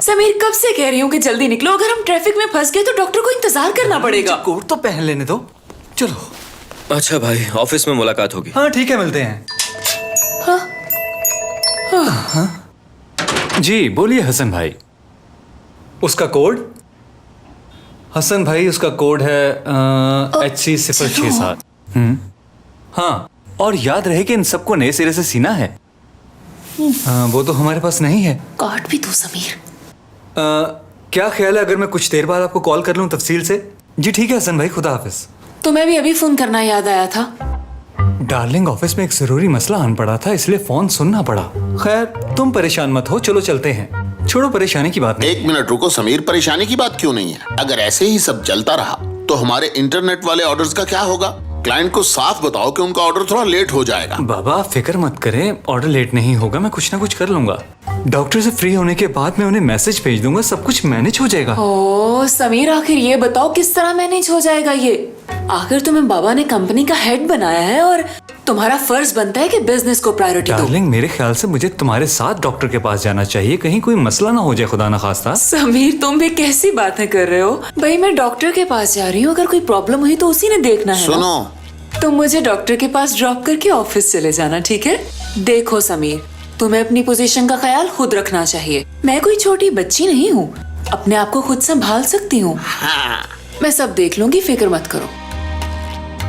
समीर, कब से कह रही हूँ कि जल्दी निकलो, अगर हम ट्रैफिक में फंस गए तो डॉक्टर को इंतजार करना पड़ेगा। कोट तो पहन लेने दो, चलो। अच्छा भाई, ऑफिस में मुलाकात होगी। हाँ ठीक है, मिलते हैं। हाँ। जी बोलिए हसन भाई। उसका कोड? हसन भाई उसका कोड है HC067। हाँ, और याद रहे कि इन सबको नए सिरे से सीना है। वो तो हमारे पास नहीं है। काट भी तू समीर। क्या ख्याल है अगर मैं कुछ देर बाद आपको कॉल कर लूं तफसील से? जी ठीक है हसन भाई, खुदा हाफिज। तुम्हें भी अभी फोन करना याद आया था? डार्लिंग, ऑफिस में एक जरूरी मसला आन पड़ा था, इसलिए फोन सुनना पड़ा। खैर तुम परेशान मत हो, चलो चलते हैं। छोड़ो परेशानी की बात नहीं। एक मिनट रुको समीर, परेशानी की बात क्यों नहीं है? अगर ऐसे ही सब चलता रहा तो हमारे इंटरनेट वाले ऑर्डर्स का क्या होगा? क्लाइंट को साफ बताओ कि उनका ऑर्डर थोड़ा लेट हो जाएगा। बाबा आप फिक्र मत करें, ऑर्डर लेट नहीं होगा, मैं कुछ ना कुछ कर लूंगा। डॉक्टर से फ्री होने के बाद मैं उन्हें मैसेज भेज दूंगा, सब कुछ मैनेज हो जाएगा। ओ समीर, आखिर ये बताओ किस तरह मैनेज हो जाएगा ये? आखिर तुम्हें बाबा ने कंपनी का हेड बनाया है और तुम्हारा फर्ज बनता है कि बिजनेस को प्रायोरिटी दो। डार्लिंग, मेरे ख्याल से मुझे तुम्हारे साथ डॉक्टर के पास जाना चाहिए, कहीं कोई मसला ना हो जाए, खुदा ना खास्ता। समीर, तुम भी कैसी बातें कर रहे हो? भाई मैं डॉक्टर के पास जा रही हूँ, अगर कोई प्रॉब्लम हुई तो उसी ने देखना है। सुनो, तुम मुझे डॉक्टर के पास ड्रॉप करके ऑफिस चले जाना, ठीक है? देखो समीर, तुम्हें अपनी पोजीशन का ख्याल खुद रखना चाहिए। मैं कोई छोटी बच्ची नहीं हूँ, अपने आप को खुद संभाल सकती हूँ। हाँ। मैं सब देख लूंगी, फिक्र मत करो।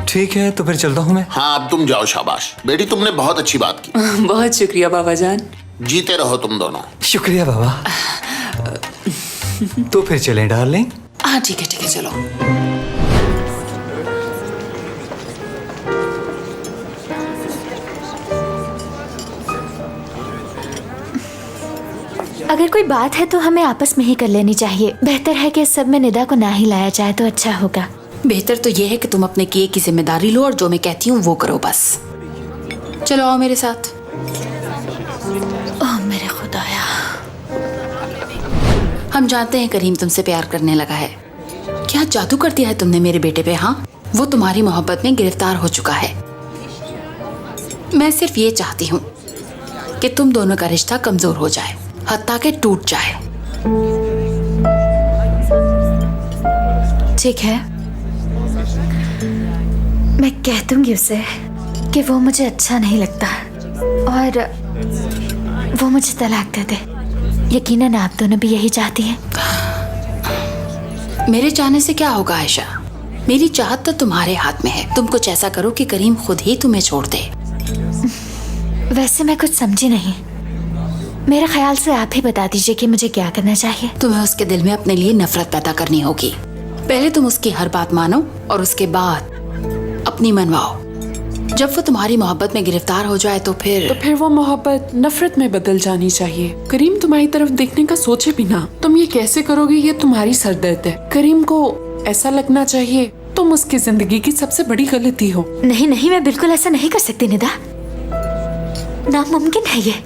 ठीक है तो फिर चलता हूँ मैं। हाँ अब तुम जाओ, शाबाश बेटी, तुमने बहुत अच्छी बात की। बहुत शुक्रिया बाबा जान। जीते रहो तुम दोनों। शुक्रिया बाबा। तो फिर चलें डार्लिंग? हाँ ठीक है चलो। अगर कोई बात है तो हमें आपस में ही कर लेनी चाहिए। बेहतर है कि इस सब में निदा को ना ही लाया जाए तो अच्छा होगा। बेहतर तो यह है कि तुम अपने किए की जिम्मेदारी लो और जो मैं कहती हूँ वो करो बस। चलो आओ मेरे साथ। ओह मेरे खुदाया। हम जानते हैं करीम तुमसे प्यार करने लगा है। क्या जादू कर दिया है तुमने मेरे बेटे पे? हाँ, वो तुम्हारी मोहब्बत में गिरफ्तार हो चुका है। मैं सिर्फ ये चाहती हूँ कि तुम दोनों का रिश्ता कमजोर हो जाए, हत्ता के टूट जाए। ठीक है, मैं कह दूंगी उसे कि वो मुझे अच्छा नहीं लगता और वो मुझे तलाक दे दे। यकीनन आप दोनों भी यही चाहती हैं। मेरे चाहने से क्या होगा आयशा? मेरी चाहत तो तुम्हारे हाथ में है। तुम कुछ ऐसा करो कि करीम खुद ही तुम्हें छोड़ दे। वैसे मैं कुछ समझी नहीं। मेरे ख्याल से आप ही बता दीजिए कि मुझे क्या करना चाहिए। तुम्हें उसके दिल में अपने लिए नफरत पैदा करनी होगी। पहले तुम उसकी हर बात मानो और उसके बाद अपनी मनवाओ। जब वो तुम्हारी मोहब्बत में गिरफ्तार हो जाए तो फिर वो मोहब्बत नफरत में बदल जानी चाहिए। करीम तुम्हारी तरफ देखने का सोचे भी ना। तुम ये कैसे करोगे? ये तुम्हारी सरदर्द है। करीम को ऐसा लगना चाहिए तुम उसकी जिंदगी की सबसे बड़ी गलती हो। नहीं नहीं, मैं बिल्कुल ऐसा नहीं कर सकती निदा, नामुमकिन है ये।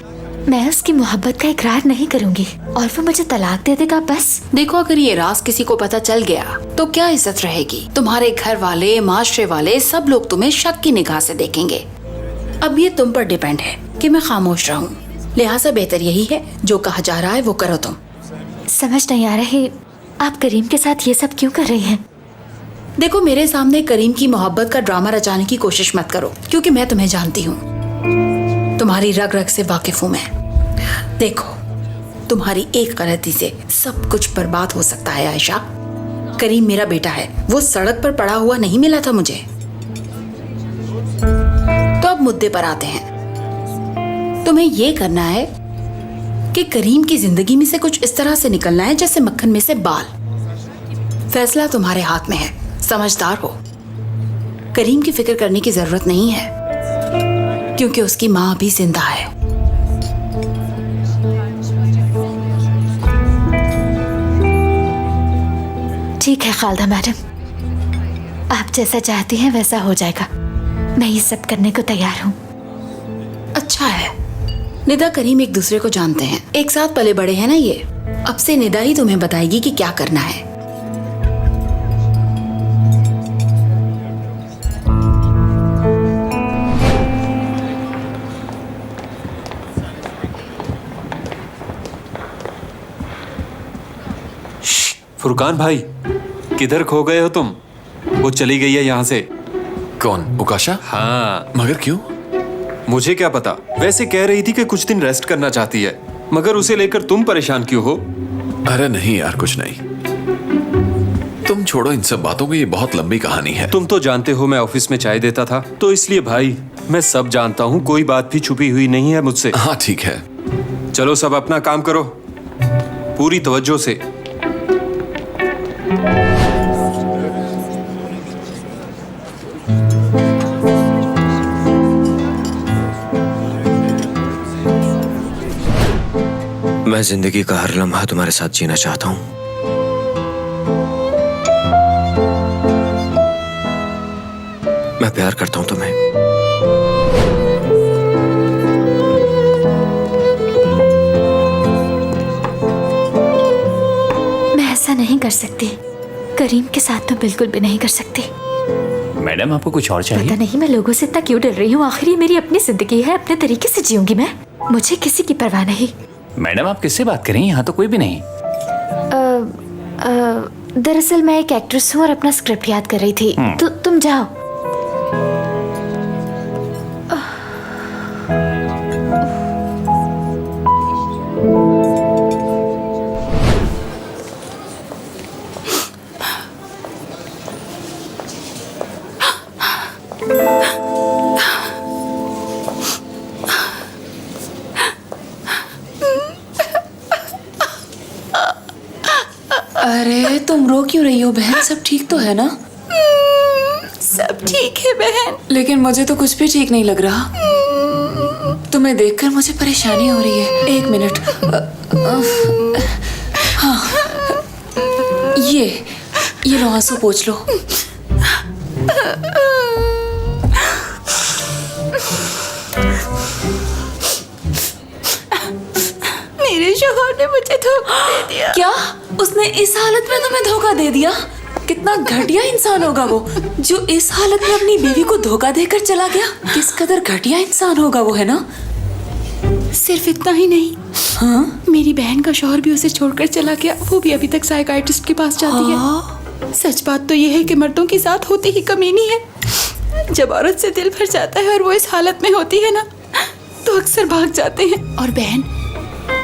मैं उसकी मोहब्बत का इकरार नहीं करूंगी और वो मुझे तलाक दे देगा बस। देखो, अगर ये राज किसी को पता चल गया तो क्या इज्जत रहेगी? तुम्हारे घर वाले, माशरे वाले, सब लोग तुम्हें शक की निगाह से देखेंगे। अब ये तुम पर डिपेंड है कि मैं खामोश रहूं। लिहाजा बेहतर यही है जो कहा जा रहा है वो करो तुम। समझ नहीं आ रही, आप करीम के साथ ये सब क्यों कर रही हैं? देखो, मेरे सामने करीम की मोहब्बत का ड्रामा रचाने की कोशिश मत करो, क्योंकि मैं तुम्हें जानती हूँ, तुम्हारी रग रग से वाकिफ हूँ मैं। देखो, तुम्हारी एक गलती से सब कुछ बर्बाद हो सकता है आयशा। करीम मेरा बेटा है, वो सड़क पर पड़ा हुआ नहीं मिला था मुझे। तो अब मुद्दे पर आते हैं। तुम्हें ये करना है कि करीम की जिंदगी में से कुछ इस तरह से निकलना है जैसे मक्खन में से बाल। फैसला तुम्हारे हाथ में है, समझदार हो। करीम की फिक्र करने की जरूरत नहीं है क्योंकि उसकी माँ अभी जिंदा है। ठीक है खालदा मैडम, आप जैसा चाहती हैं वैसा हो जाएगा। मैं ये सब करने को तैयार हूँ। अच्छा है, निदा करीम एक दूसरे को जानते हैं, एक साथ पले बड़े हैं ना ये। अब से निदा ही तुम्हें बताएगी कि क्या करना है। फुरकान भाई, किधर खो गए हो तुम? वो चली गई है यहाँ से। कौन, उकाशा? हाँ, मगर क्यों? मुझे क्या पता। वैसे कह रही थी कि कुछ दिन रेस्ट करना चाहती है, मगर उसे लेकर तुम परेशान क्यों हो? अरे नहीं यार, कुछ नहीं। तुम छोड़ो इन सब बातों को, ये बहुत लंबी कहानी है। तुम तो जानते हो मैं ऑफिस में चाय देता था, तो इसलिए भाई मैं सब जानता हूँ, कोई बात भी छुपी हुई नहीं है मुझसे। हाँ ठीक है। चलो सब अपना काम करो पूरी तवज्जो से। मैं जिंदगी का हर लम्हा तुम्हारे साथ जीना चाहता हूँ। मैं प्यार करता हूँ तुम्हें। मैं ऐसा नहीं कर सकती। करीम के साथ तो बिल्कुल भी नहीं कर सकती। मैडम आपको कुछ और पता नहीं मैं लोगों से इतना क्यों डर रही हूँ। आखिर ये मेरी अपनी जिंदगी है, अपने तरीके से जीऊंगी मैं। मुझे किसी की परवाह नहीं। मैडम आप किससे बात करें? यहाँ तो कोई भी नहीं। दरअसल मैं एक एक्ट्रेस हूँ और अपना स्क्रिप्ट याद कर रही थी। तो तुम जाओ। अरे तुम रो क्यों रही हो बहन? सब ठीक तो है ना? सब ठीक है बहन। लेकिन मुझे तो कुछ भी ठीक नहीं लग रहा। तुम्हें देखकर मुझे परेशानी हो रही है। एक मिनट। हाँ, ये लो, आंसू पोंछ लो। मेरे शौहर ने मुझे धोखा दे दिया। क्या? उसने इस हालत में तुम्हें धोखा दे दिया? कितना घटिया इंसान होगा वो, जो इस हालत में अपनी बीवी को धोखा देकर चला गया। किस कदर घटिया इंसान होगा वो, है ना? सिर्फ इतना ही नहीं, हाँ? मेरी बहन का शौहर भी उसे छोड़कर चला गया। वो भी अभी तक साइकाइट्रिस्ट के पास जाती है। सच बात तो ये है कि मर्दों के साथ होती ही कमीनी है। जब औरत से दिल भर जाता है और वो इस हालत में होती है ना, तो अक्सर भाग जाते हैं। और बहन,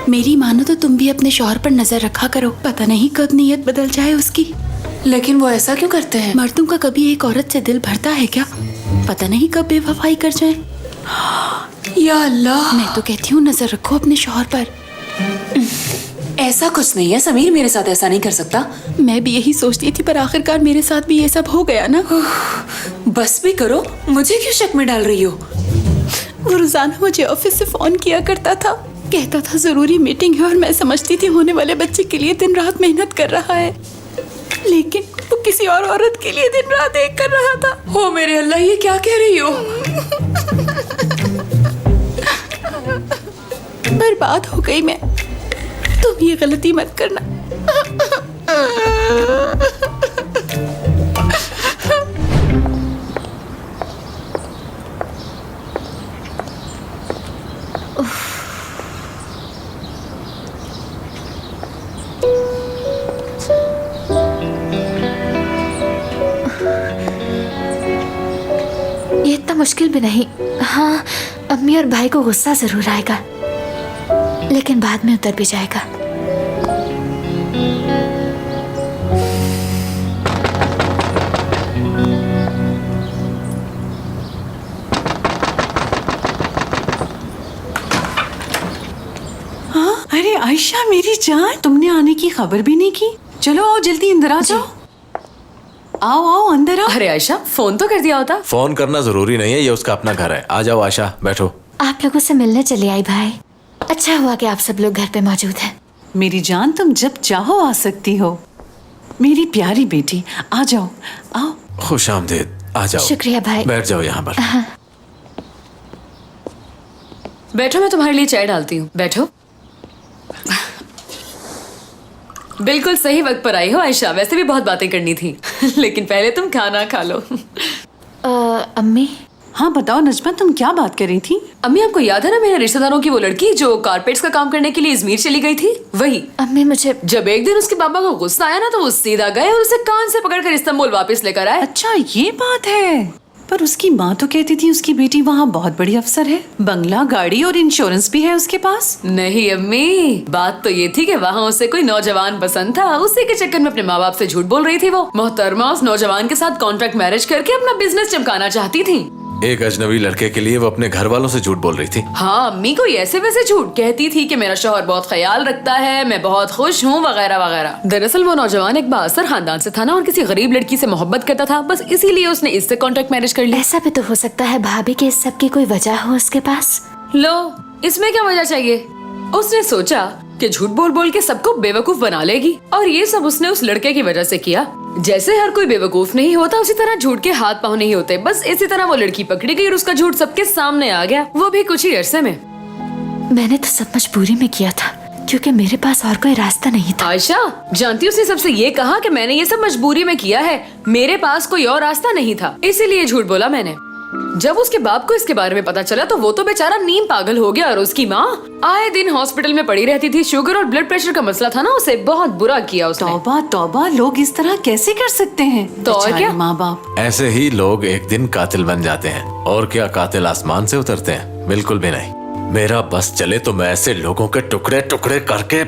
मेरी मानो तो तुम भी अपने शौहर पर नजर रखा करो। पता नहीं कब नीयत बदल जाए उसकी। लेकिन वो ऐसा क्यों करते हैं? मर्दों का कभी एक औरत से दिल भरता है क्या? पता नहीं कब बेवफाई कर जाए। या अल्लाह। मैं तो कहती हूँ नजर रखो अपने शौहर पर। ऐसा कुछ नहीं है समीर, मेरे साथ ऐसा नहीं कर सकता। मैं भी यही सोचती थी, पर आखिरकार मेरे साथ भी ये सब हो गया ना। बस भी करो, मुझे क्यों शक में डाल रही हो? वो रोजाना मुझे ऑफिस से फोन किया करता था, कहता था जरूरी मीटिंग है, और मैं समझती थी होने वाले बच्चे के लिए दिन रात मेहनत कर रहा है। लेकिन वो किसी और औरत के लिए दिन रात एक कर रहा था। हो मेरे अल्लाह, ये क्या कह रही हो? बर्बाद हो गई मैं। तुम ये गलती मत करना। ये इतना मुश्किल भी नहीं। हाँ, अम्मी और भाई को गुस्सा जरूर आएगा, लेकिन बाद में उतर भी जाएगा। हाँ, अरे आयशा मेरी जान, तुमने आने की खबर भी नहीं की। चलो आओ जल्दी अंदर आ जाओ। आओ आओ अंदर आओ। अरे आयशा, फोन तो कर दिया होता। फोन करना जरूरी नहीं है, ये उसका अपना घर है। आ जाओ आशा, बैठो। आप लोगों से मिलने चली आई भाई। अच्छा हुआ कि आप सब लोग घर पे मौजूद हैं। मेरी जान, तुम जब चाहो आ सकती हो। मेरी प्यारी बेटी, आ जाओ आओ। खुश आमदीद, आ जाओ। शुक्रिया भाई। बैठ जाओ यहाँ पर। बैठो, मैं तुम्हारे लिए चाय डालती हूँ। बैठो। बिल्कुल सही वक्त पर आई हो आयशा, वैसे भी बहुत बातें करनी थी। लेकिन पहले तुम खाना खा लो। अम्मी, हाँ बताओ नजमा, तुम क्या बात कर रही थी? अम्मी, आपको याद है ना मेरे रिश्तेदारों की वो लड़की जो कारपेट्स का काम करने के लिए इजमीर चली गई थी? वही। अम्मी मुझे जब एक दिन उसके पापा को गुस्सा आया ना तो वो सीधा गए और उसे कान से पकड़कर इस्तांबुल वापस लेकर आए। अच्छा ये बात है। पर उसकी माँ तो कहती थी उसकी बेटी वहाँ बहुत बड़ी अफसर है, बंगला, गाड़ी और इंश्योरेंस भी है उसके पास। नहीं अम्मी, बात तो ये थी कि वहाँ उसे कोई नौजवान पसंद था, उसी के चक्कर में अपने माँ बाप से झूठ बोल रही थी। वो मोहतरमा उस नौजवान के साथ कॉन्ट्रैक्ट मैरिज करके अपना बिजनेस चमकाना चाहती थी। एक अजनबी लड़के के लिए वो अपने घर वालों से झूठ बोल रही थी। हाँ अम्मी, कोई ऐसे वैसे झूठ कहती थी कि मेरा शौहर बहुत ख्याल रखता है, मैं बहुत खुश हूँ वगैरह वगैरह। दरअसल वो नौजवान एक बाअसर खानदान से था ना और किसी गरीब लड़की से मोहब्बत करता था, बस इसीलिए उसने इससे कॉन्ट्रैक्ट मैरिज कर लिया। ऐसा भी तो हो सकता है भाभी कि इस सब की कोई वजह हो उसके पास। लो, इसमें क्या वजह चाहिए? उसने सोचा कि झूठ बोल बोल के सबको बेवकूफ बना लेगी और ये सब उसने उस लड़के की वजह से किया। जैसे हर कोई बेवकूफ नहीं होता उसी तरह झूठ के हाथ पांव नहीं होते। बस इसी तरह वो लड़की पकड़ी गई और उसका झूठ सबके सामने आ गया, वो भी कुछ ही अरसे में। मैंने तो सब मजबूरी में किया था क्योंकि मेरे पास और कोई रास्ता नहीं था। आयशा जानती, उसने सबसे ये कहा कि मैंने ये सब मजबूरी में किया है, मेरे पास कोई और रास्ता नहीं था, इसीलिए झूठ बोला मैंने। जब उसके बाप को इसके बारे में पता चला तो वो तो बेचारा नीम पागल हो गया और उसकी माँ आए दिन हॉस्पिटल में पड़ी रहती थी। शुगर और ब्लड प्रेशर का मसला था ना, उसे बहुत बुरा किया उसने। तौबा तौबा, लोग इस तरह कैसे कर सकते हैं? तो और क्या? माँ बाप ऐसे ही लोग एक दिन कातिल बन जाते हैं। और क्या कातिल आसमान से उतरते हैं? बिल्कुल भी नहीं। मेरा बस चले तो मैं ऐसे लोगों के टुकड़े टुकड़े करके।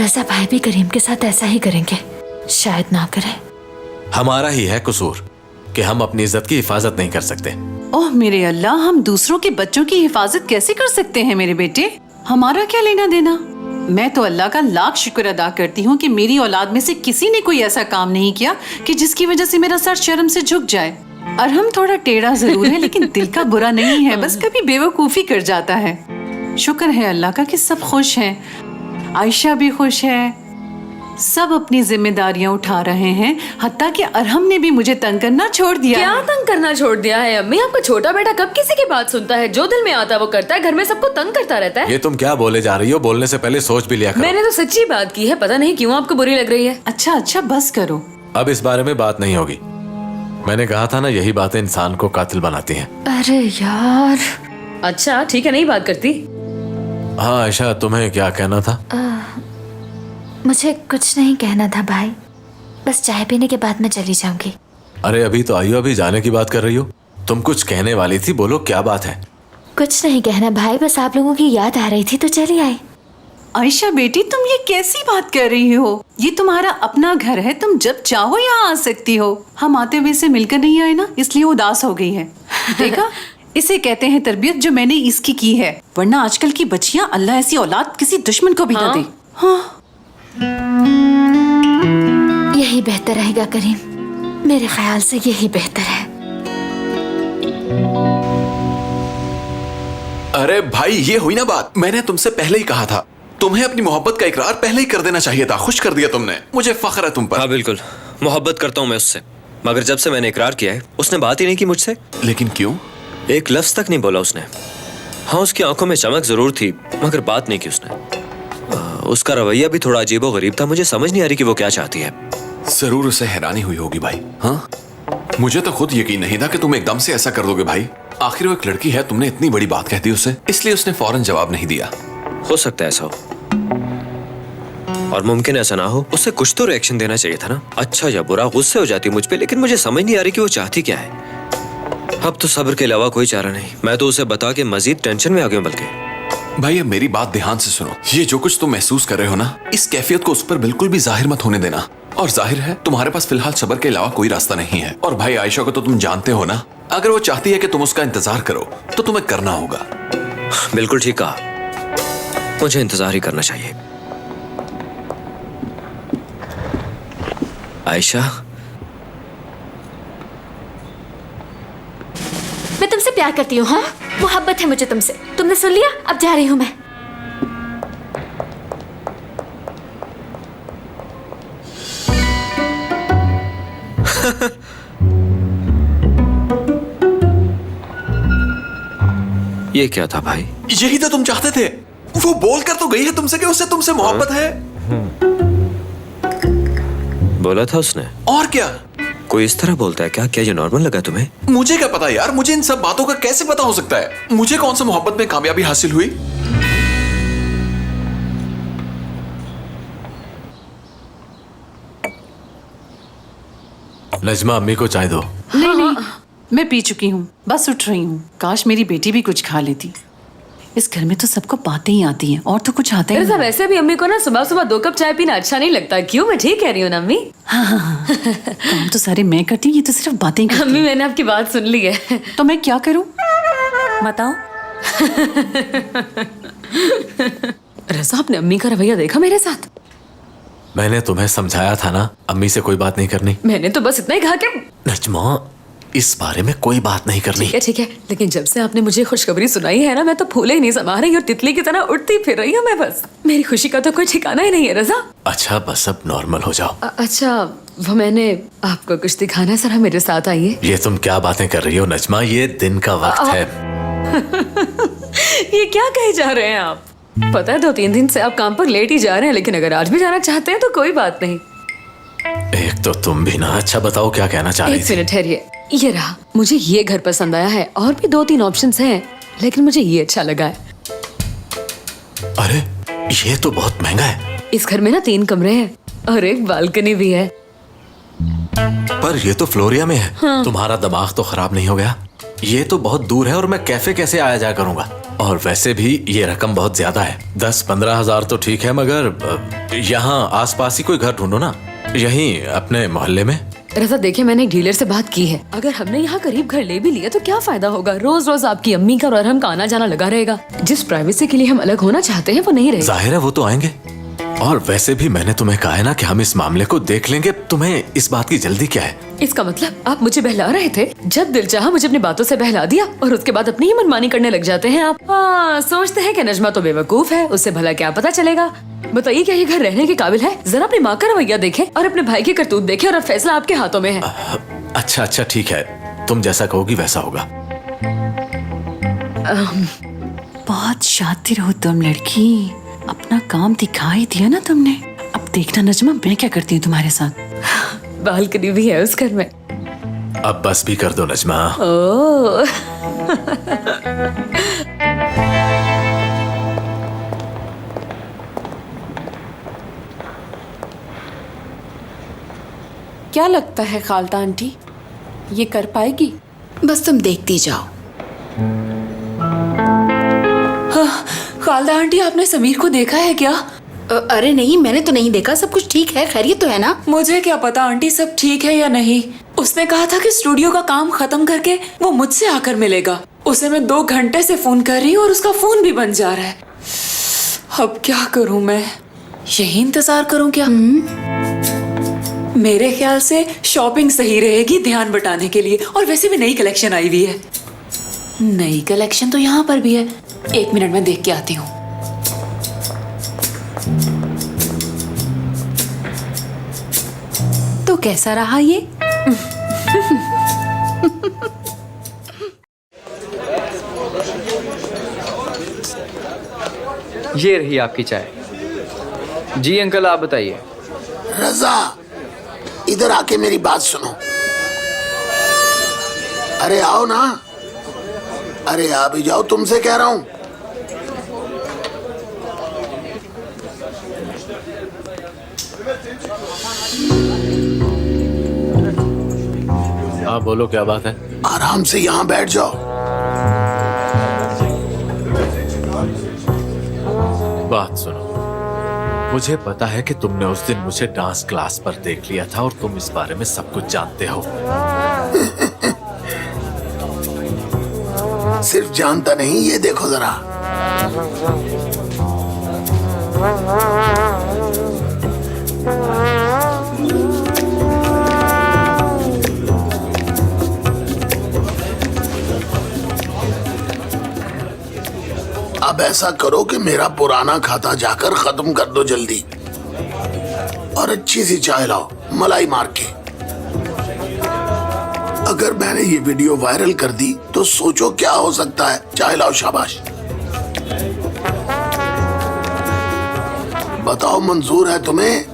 रजा भाई भी करीम के साथ ऐसा ही करेंगे, शायद ना करें। हमारा ही है कसूर कि हम अपनी इज्जत की हिफाजत नहीं कर सकते। ओह मेरे अल्लाह, हम दूसरों के बच्चों की हिफाजत कैसे कर सकते हैं मेरे बेटे? हमारा क्या लेना देना? मैं तो अल्लाह का लाख शुक्र अदा करती हूँ कि मेरी औलाद में से किसी ने कोई ऐसा काम नहीं किया कि जिसकी वजह से मेरा सर शर्म से झुक जाए। और हम थोड़ा टेढ़ा जरूर है लेकिन दिल का बुरा नहीं है, बस कभी बेवकूफी कर जाता है। शुक्र है अल्लाह का कि सब खुश हैं, आयशा भी खुश है, सब अपनी जिम्मेदारियां उठा रहे हैं। हत्ता कि अरहम ने भी मुझे तंग करना छोड़ दिया। क्या तंग करना छोड़ दिया है अम्मी? आपका छोटा बेटा कब किसी की बात सुनता है? जो दिल में आता है वो करता है, घर में सबको तंग करता रहता है। ये तुम क्या बोले जा रही हो? बोलने से पहले सोच भी लिया करो। मैंने तो सच्ची बात की है, पता नहीं क्यों आपको बुरी लग रही है। अच्छा अच्छा बस करो, अब इस बारे में बात नहीं होगी। मैंने कहा था ना, यही बातें इंसान को कातिल बनाती हैं। अरे यार। अच्छा ठीक है, नहीं बात करती। हाँ आयशा, तुम्हें क्या कहना था? मुझे कुछ नहीं कहना था भाई, बस चाय पीने के बाद मैं चली जाऊंगी। अरे अभी तो आई हो, अभी जाने की बात कर रही हो? तुम कुछ कहने वाली थी, बोलो क्या बात है? कुछ नहीं कहना भाई, बस आप लोगों की याद आ रही थी तो चली आई। आयशा बेटी, तुम ये कैसी बात कर रही हो? ये तुम्हारा अपना घर है, तुम जब चाहो यहाँ आ सकती हो। हम आते हुए से मिलकर नहीं आए ना, इसलिए उदास हो गई है। देखा, इसे कहते हैं तरबियत जो मैंने इसकी की है, वरना आजकल की बच्चियां, अल्लाह ऐसी औलाद किसी दुश्मन को भी ना दे। हाँ। यही बेहतर रहेगा करीम, मेरे ख्याल से यही बेहतर है। अरे भाई, ये हुई ना बात। मैंने तुमसे पहले ही कहा था, तुम्हें अपनी मोहब्बत का इकरार पहले ही कर देना चाहिए था। खुश कर दिया तुमने, मुझे फख्र है तुम पर। हाँ बिल्कुल, मोहब्बत करता हूँ मैं उससे, मगर जब से मैंने इकरार किया है उसने बात ही नहीं की मुझसे। लेकिन क्यों? एक लफ्ज तक नहीं बोला उसने। हाँ, उसकी आंखों में चमक जरूर थी मगर बात नहीं की उसने। उसका रवैया भी थोड़ा अजीबो गरीब था, मुझे समझ नहीं आ रही कि वो क्या चाहती है। जरूर उसे हैरानी हुई होगी भाई। हाँ, मुझे तो खुद यकीन नहीं था कि तुम एकदम से ऐसा कर दोगे भाई। आखिर वो एक लड़की है, तुमने इतनी बड़ी बात कह दी उसे, इसलिए उसने फौरन जवाब नहीं दिया। हो सकता है ऐसा हो, और मुमकिन ऐसा ना हो। उससे कुछ तो रिएक्शन देना चाहिए था ना, अच्छा या बुरा। गुस्से हो जाती मुझ पे, लेकिन मुझे समझ नहीं आ रही कि वो चाहती क्या है। अब तो सब्र के अलावा कोई चारा नहीं। मैं तो उसे बता के मजीद टेंशन में आ गया। बल्कि भाई अब मेरी बात ध्यान से सुनो। ये जो कुछ तुम महसूस कर रहे हो ना, इस कैफियत को उस पर बिल्कुल भी जाहिर मत होने देना। और जाहिर है तुम्हारे पास फिलहाल सब्र के अलावा कोई रास्ता नहीं है। और भाई आयशा को तो तुम जानते हो ना, अगर वो चाहती है कि तुम उसका इंतजार करो तो तुम्हें करना होगा। बिल्कुल ठीक कहा, मुझे इंतजार ही करना चाहिए। आयशा, मैं तुमसे प्यार करती हूँ। हाँ, मोहब्बत है मुझे तुमसे। तुमने सुन लिया, अब जा रही हूँ मैं। ये क्या था भाई? यही तो तुम चाहते थे। वो बोल कर तो गई है तुमसे कि उसे तुमसे मोहब्बत है। बोला था उसने? और क्या, कोई इस तरह बोलता है क्या? क्या ये नॉर्मल लगा तुम्हें? मुझे क्या पता यार, मुझे इन सब बातों का कैसे पता हो सकता है? मुझे कौन सा मोहब्बत में कामयाबी हासिल हुई? नजमा, अम्मी को चाय दो। नहीं नहीं, मैं पी चुकी हूँ, बस उठ रही हूँ। काश मेरी बेटी भी कुछ खा लेती। इस घर में तो सबको बातें ही आती हैं और तो कुछ आता ही नहीं। वैसे भी अम्मी को ना सुबह सुबह 2 कप चाय पीना अच्छा नहीं लगता। क्यों? मैं ठीक कह रही हूँ ना अम्मी? हाँ, काम तो सारे मैं करती हूँ, ये तो सिर्फ बातें ही करती अम्मी हैं। मैंने आपकी बात सुन ली है। तो मैं क्या करूँ बताओ। रज़ा, आपने अम्मी का रवैया देखा मेरे साथ? मैंने तुम्हें समझाया था ना, अम्मी से कोई बात नहीं करनी। मैंने तो बस इतना ही कहा कि नजमा, इस बारे में कोई बात नहीं करनी। ठीक है, लेकिन जब से आपने मुझे खुशखबरी सुनाई है ना, मैं तो फूले ही नहीं समा रही और तितली की तरह उड़ती फिर रही हूँ मैं बस। मेरी खुशी का तो कोई ठिकाना ही नहीं है रज़ा। अच्छा बस अब नॉर्मल हो जाओ। अच्छा, वो मैंने आपको कुछ दिखाना है, जरा मेरे साथ आइए। ये तुम क्या बातें कर रही हो नजमा, ये दिन का वक्त है। ये क्या कहे जा रहे हैं आप? पता है 2-3 दिन से आप काम पर लेट ही जा रहे हैं, लेकिन अगर आज भी जाना चाहते हैं तो कोई बात नहीं। एक तो तुम भी ना। अच्छा बताओ क्या कहना चाह रही एक थी? मिनट ठहरिए। ये रहा, मुझे ये घर पसंद आया है। और भी 2-3 ऑप्शंस हैं, लेकिन मुझे ये अच्छा लगा है। अरे ये तो बहुत महंगा है। इस घर में ना 3 कमरे हैं और एक बालकनी भी है। पर ये तो फ्लोरिया में है। हाँ। तुम्हारा दिमाग तो खराब नहीं हो गया? ये तो बहुत दूर है और मैं कैफे कैसे आया जाया करूंगा? और वैसे भी ये रकम बहुत ज्यादा है। 10-15 हजार तो ठीक है, मगर यहाँ आसपास ही कोई घर ढूंढो ना, यहीं अपने मोहल्ले में। रज़ा देखिए, मैंने एक डीलर से बात की है। अगर हमने यहाँ करीब घर ले भी लिया तो क्या फायदा होगा? रोज रोज आपकी अम्मी का और अरहम का आना जाना लगा रहेगा। जिस प्राइवेसी के लिए हम अलग होना चाहते हैं वो नहीं रहेगा। जाहिर है वो तो आएंगे। और वैसे भी मैंने तुम्हें कहा है ना कि हम इस मामले को देख लेंगे। तुम्हें इस बात की जल्दी क्या है? इसका मतलब आप मुझे बहला रहे थे? जब दिल चाहा मुझे अपनी बातों से बहला दिया और उसके बाद अपनी ही मनमानी करने लग जाते हैं आप। हाँ, सोचते हैं कि नजमा तो बेवकूफ है, उससे भला क्या पता चलेगा। बताइए, क्या ये घर रहने के काबिल है? जरा अपनी माँ का रवैया देखें और अपने भाई की करतूत देखें, और अब फैसला आपके हाथों में है। अच्छा ठीक है, तुम जैसा कहोगी वैसा होगा। बहुत शातिर हो तुम लड़की, अपना काम दिखाई दिया ना तुमने। अब देखना नजमा, मैं क्या करती हूँ तुम्हारे साथ। बालकनी भी है उस घर में। अब बस भी कर दो नजमा। ओह क्या लगता है खालता आंटी, ये कर पाएगी? बस तुम देखती जाओ। खालता आंटी, आपने समीर को देखा है क्या? अरे नहीं, मैंने तो नहीं देखा। सब कुछ ठीक है, खैरियत तो है ना? मुझे क्या पता आंटी सब ठीक है या नहीं। उसने कहा था कि स्टूडियो का काम खत्म करके वो मुझसे आकर मिलेगा। उसे मैं 2 घंटे से फोन कर रही हूँ और उसका फोन भी बंद जा रहा है। अब क्या करूँ मैं? यही इंतजार करूँ क्या? मेरे ख्याल से शॉपिंग सही रहेगी ध्यान बटाने के लिए। और वैसे भी नई कलेक्शन आई हुई है। नई कलेक्शन तो यहाँ पर भी है। 1 मिनट में देख के आती हूँ। तो कैसा रहा ये? ये रही आपकी चाय। जी अंकल, आप बताइए। रजा, इधर आके मेरी बात सुनो। अरे आओ ना। अरे आ भी जाओ, तुमसे कह रहा हूं। हाँ बोलो, क्या बात है? आराम से यहाँ बैठ जाओ। बात सुनो, मुझे पता है कि तुमने उस दिन मुझे डांस क्लास पर देख लिया था और तुम इस बारे में सब कुछ जानते हो। सिर्फ जानता नहीं, ये देखो जरा। अब ऐसा करो कि मेरा पुराना खाता जाकर खत्म कर दो जल्दी, और अच्छी सी चाय लाओ मलाई मार के। अगर मैंने ये वीडियो वायरल कर दी तो सोचो क्या हो सकता है। चाय लाओ, शाबाश। बताओ, मंजूर है तुम्हें?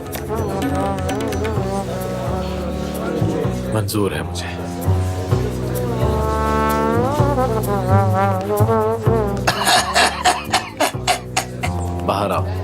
मंजूर है मुझे। बाहर आओ।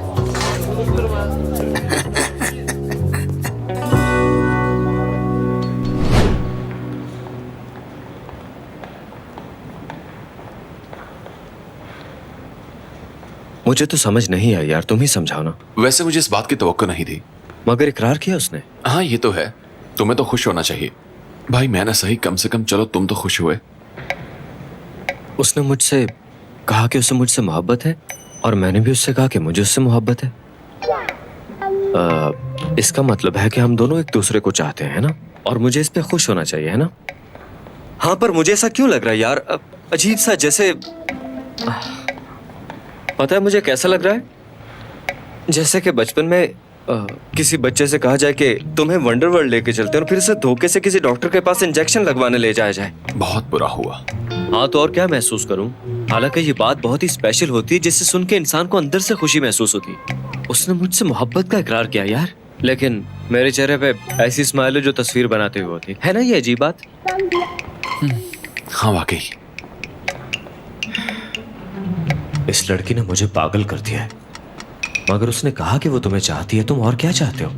मुझे तो समझ नहीं आई यार, तुम ही समझाओ ना। वैसे मुझे इस बात की तवक्को नहीं थी, मगर इकरार किया उसने। हाँ ये तो है, तुम्हें तो खुश होना चाहिए। भाई मैंने सही, कम से कम चलो तुम तो खुश हुए। उसने मुझसे कहा कि उसे मुझसे मोहब्बत है और मैंने भी उससे कहा कि मुझे उससे मोहब्बत है। इसका मतलब है कि हम दोनों एक दूसरे को चाहते हैं ना, और मुझे इस पे खुश होना चाहिए, है ना? हाँ, पर मुझे ऐसा क्यों लग रहा है यार, अजीब सा, जैसे पता है मुझे कैसा लग रहा है? जैसे कि बचपन में किसी बच्चे से कहा जाए कि तुम्हें वंडर वर्ल्ड लेके चलते हैं और फिर उसे धोखे से किसी डॉक्टर के पास इंजेक्शन लगवाने ले जाया जाए। बहुत बुरा हुआ। हाँ, तो और क्या महसूस करूं? हालांकि ये बात बहुत ही स्पेशल होती है, जिससे सुन के इंसान को अंदर से खुशी महसूस होती। उसने मुझसे मोहब्बत का इकरार किया यार, लेकिन मेरे चेहरे पे ऐसी स्माइल है जो तस्वीर बनाते हुए होती है ना। ये अजीब बात। हाँ वाकई, इस लड़की ने मुझे पागल कर दिया है, मगर उसने कहा कि वो तुम्हें चाहती है। तुम और क्या चाहते हो?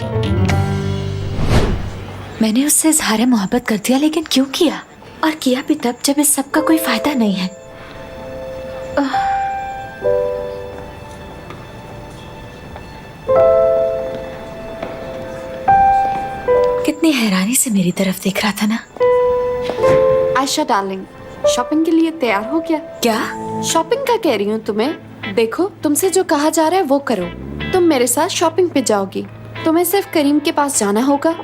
मैंने उससे इजहार मोहब्बत कर दिया, लेकिन क्यों किया? और किया भी तब जब इस सब का कोई फायदा नहीं है। कितनी हैरानी से मेरी तरफ देख रहा था ना। आयशा डार्लिंग, शॉपिंग के लिए तैयार हो क्या? क्या? शॉपिंग का कह रही हूँ तुम्हें। देखो, तुमसे जो कहा जा रहा है वो करो। तुम मेरे साथ शॉपिंग पे जाओगी। तुम्हें सिर्फ करीम के पास जाना होगा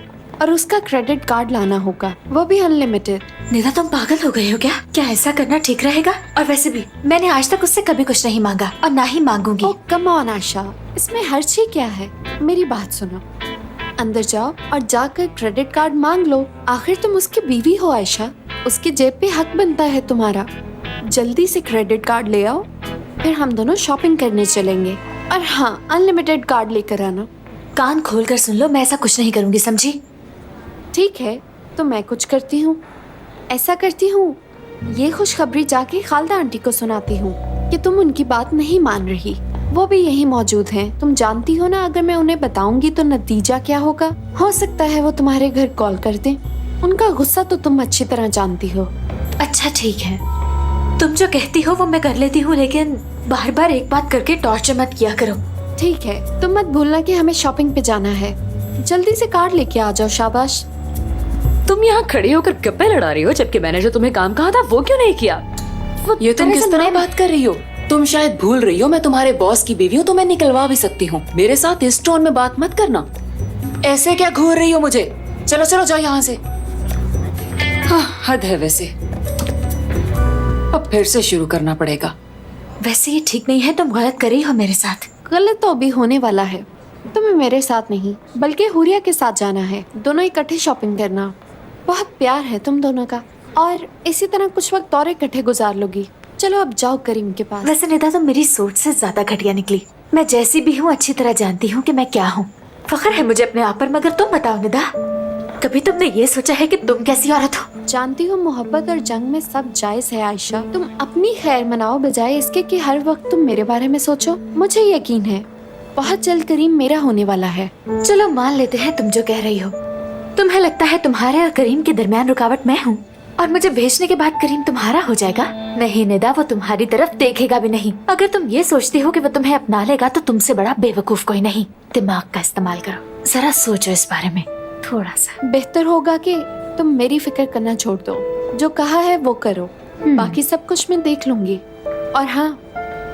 और उसका क्रेडिट कार्ड लाना होगा, वो भी अनलिमिटेड। निदा, तुम पागल हो गए हो क्या? क्या ऐसा करना ठीक रहेगा? और वैसे भी मैंने आज तक उससे कभी कुछ नहीं मांगा और ना ही मांगूंगी। ओह कम ऑन आयशा, इसमें हर्ज ही क्या है? मेरी बात सुनो, अंदर जाओ और जाकर क्रेडिट कार्ड मांग लो। आखिर तुम उसकी बीवी हो आयशा, उसकी जेब पे हक बनता है तुम्हारा। जल्दी से क्रेडिट कार्ड ले आओ, फिर हम दोनों शॉपिंग करने चलेंगे। और हाँ, अनलिमिटेड कार्ड लेकर आना। कान खोल कर सुन लो, मैं ऐसा कुछ नहीं करूंगी, समझी? ठीक है, तो मैं कुछ करती हूँ। ऐसा करती हूँ, ये खुशखबरी जाके खालदा आंटी को सुनाती हूँ कि तुम उनकी बात नहीं मान रही। वो भी यही मौजूद हैं। तुम जानती हो ना, अगर मैं उन्हें बताऊंगी तो नतीजा क्या होगा। हो सकता है वो तुम्हारे घर कॉल कर दें। उनका गुस्सा तो तुम अच्छी तरह जानती हो। अच्छा ठीक है, तुम जो कहती हो वो मैं कर लेती हूँ, लेकिन बार बार एक बात करके टॉर्चर मत किया करो। ठीक है, तुम मत भूलना कि हमें शॉपिंग पे जाना है। जल्दी से कार्ड लेके आ जाओ। शाबाश। तुम यहाँ खड़ी होकर गप्पे लड़ा रही हो, जबकि मैंने जो तुम्हें काम कहा था वो क्यों नहीं किया? ये तुम किस तरह बात कर रही हो? तुम शायद भूल रही हो मैं तुम्हारे बॉस की बीवी हूँ, तो मैं निकलवा भी सकती हूँ। मेरे साथ इस टोन में बात मत करना। ऐसे क्या घूर रही हो मुझे? चलो चलो जाओ यहाँ से। हाँ, हद है वैसे। अब फिर से शुरू करना पड़ेगा। वैसे ये ठीक नहीं है, तुम गलत कर रही हो मेरे साथ। गलत तो अभी होने वाला है। तुम्हें मेरे साथ नहीं बल्कि हुरिया के साथ जाना है। दोनों इकट्ठे शॉपिंग करना। बहुत प्यार है तुम दोनों का, और इसी तरह कुछ वक्त और इकट्ठे गुजार लोगी। चलो अब जाओ करीम के पास। वैसे निदा, तुम मेरी सोच से ज्यादा घटिया निकली। मैं जैसी भी हूँ अच्छी तरह जानती हूँ कि मैं क्या हूँ। फख्र है मुझे अपने आप पर, मगर तुम बताओ निदा, कभी तुमने ये सोचा है कि तुम कैसी औरत हो? जानती हूँ मोहब्बत और जंग में सब जायज है आयशा। तुम अपनी खैर मनाओ बजाय इसके कि हर वक्त तुम मेरे बारे में सोचो। मुझे यकीन है बहुत जल्द करीम मेरा होने वाला है। चलो मान लेते हैं तुम जो कह रही हो। तुम्हें लगता है तुम्हारे और करीम के दरमियान रुकावट मैं हूँ, और मुझे भेजने के बाद करीम तुम्हारा हो जाएगा? नहीं निदा, वो तुम्हारी तरफ देखेगा भी नहीं। अगर तुम ये सोचती हो कि वो तुम्हें अपना लेगा तो तुमसे बड़ा बेवकूफ कोई नहीं। दिमाग का इस्तेमाल करो, जरा सोचो इस बारे में थोड़ा सा। बेहतर होगा कि तुम मेरी फिक्र करना छोड़ दो। जो कहा है वो करो, बाकी सब कुछ मैं देख लूंगी। और हाँ,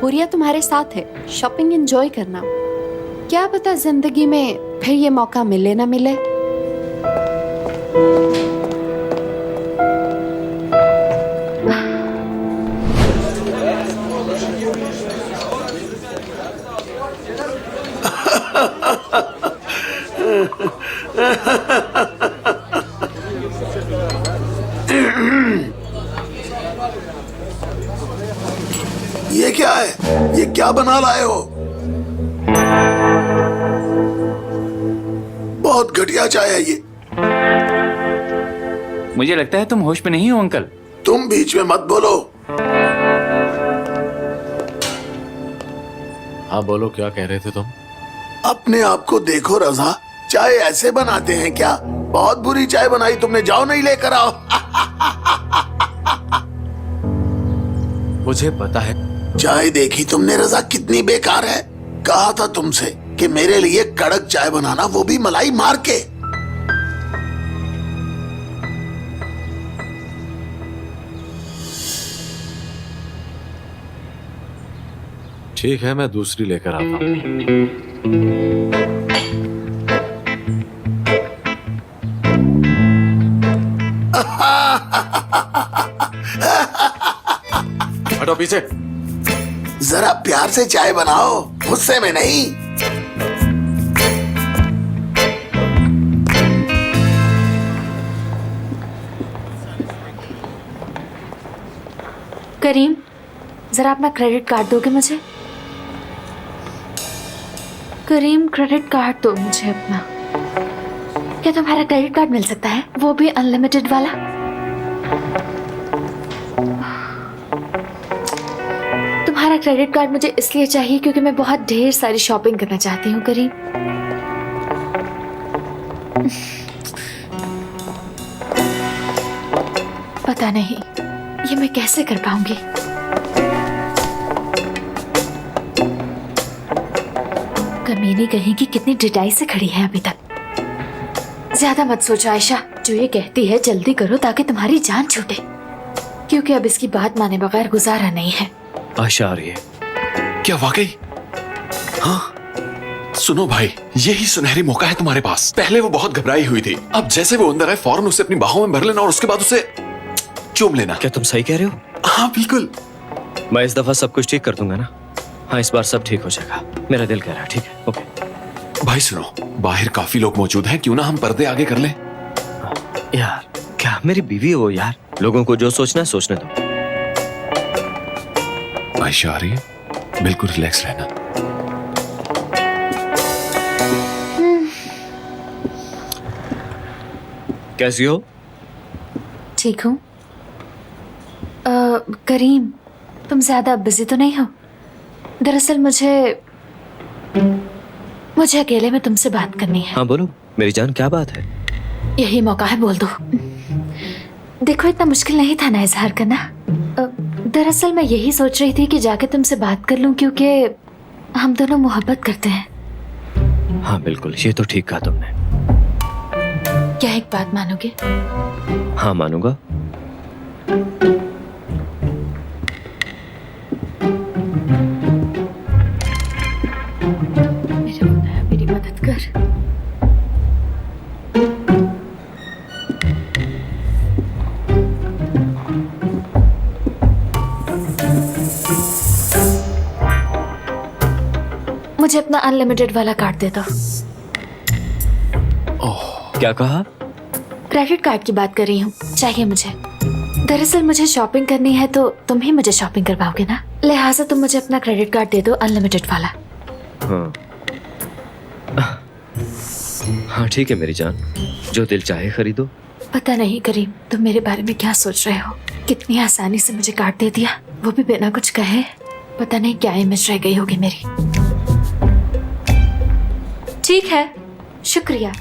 हुरिया तुम्हारे साथ है। शॉपिंग एंजॉय करना। क्या पता जिंदगी में फिर ये मौका मिले ना मिले। ये क्या है? ये क्या बना लाए हो? बहुत घटिया चाय है ये। मुझे लगता है तुम होश में नहीं हो अंकल। तुम बीच में मत बोलो। हाँ बोलो, क्या कह रहे थे तुम? अपने आप को देखो रजा, चाय ऐसे बनाते हैं क्या? बहुत बुरी चाय बनाई तुमने, जाओ नहीं लेकर आओ। मुझे पता है। चाय देखी तुमने रजा कितनी बेकार है? कहा था तुमसे कि मेरे लिए कड़क चाय बनाना, वो भी मलाई मार के। ठीक है, मैं दूसरी लेकर आता हूँ। हटो पीछे। जरा प्यार से चाय बनाओ, गुस्से में नहीं। करीम, जरा अपना क्रेडिट कार्ड दोगे मुझे? करीम, क्रेडिट कार्ड दो मुझे अपना। क्या तुम्हारा क्रेडिट कार्ड मिल सकता है, वो भी अनलिमिटेड वाला? तुम्हारा क्रेडिट कार्ड मुझे इसलिए चाहिए क्योंकि मैं बहुत ढेर सारी शॉपिंग करना चाहती हूँ करीम। पता नहीं ये मैं कैसे कर पाऊंगी। कमीनी कहीं की कितनी डिटाई से खड़ी है अभी तक। ज्यादा मत सोचो आयशा, जो ये कहती है जल्दी करो ताकि तुम्हारी जान छूटे, क्योंकि अब इसकी बात माने बगैर गुजारा नहीं है। आशा आ रही है। क्या वाकई? हाँ सुनो भाई, यही सुनहरी मौका है तुम्हारे पास। पहले वो बहुत घबराई हुई थी, अब जैसे वो अंदर आए फौरन उसे अपनी बाहों में भर लेना और उसके बाद उसे चूम लेना। क्या तुम सही कह रहे हो? हाँ बिल्कुल। मैं इस दफा सब कुछ ठीक कर दूंगा ना? हाँ, इस बार सब ठीक हो जाएगा, मेरा दिल कह रहा है। ठीक है, ओके। भाई सुनो, बाहर काफी लोग मौजूद हैं, क्यों ना हम पर्दे आगे कर लें? यार क्या मेरी बीवी हो यार, लोगों को जो सोचना है सोचने दो। आयशा आ रही है, बिल्कुल रिलैक्स रहना। कैसी हो? ठीक हूँ। करीम, तुम ज्यादा बिजी तो नहीं हो? दरअसल मुझे अकेले में तुमसे बात करनी है। हाँ बोलो मेरी जान, क्या बात है? यही मौका है, बोल दो। देखो इतना मुश्किल नहीं था ना इजहार करना। दरअसल मैं यही सोच रही थी कि जाके तुमसे बात कर लूं, क्योंकि हम दोनों मोहब्बत करते हैं। हाँ बिल्कुल, ये तो ठीक कहा तुमने। क्या एक बात मानोगे? हाँ मानूंगा। मेरी मदद कर। मुझे अपना अनलिमिटेड वाला कार्ड दे दो। क्या कहा? क्रेडिट कार्ड की बात कर रही हूँ, चाहिए मुझे। दरअसल मुझे शॉपिंग करनी है तो तुम ही मुझे शॉपिंग करवाओगे ना, लिहाजा तुम मुझे अपना क्रेडिट कार्ड दे दो, अनलिमिटेड वाला। हाँ ठीक है मेरी जान, जो दिल चाहे खरीदो। पता नहीं करीम, तुम मेरे बारे में क्या सोच रहे हो? कितनी आसानी से मुझे कार्ड दे दिया, वो भी बिना कुछ कहे। पता नहीं क्या इमेज रह गई होगी मेरी। ठीक है, शुक्रिया।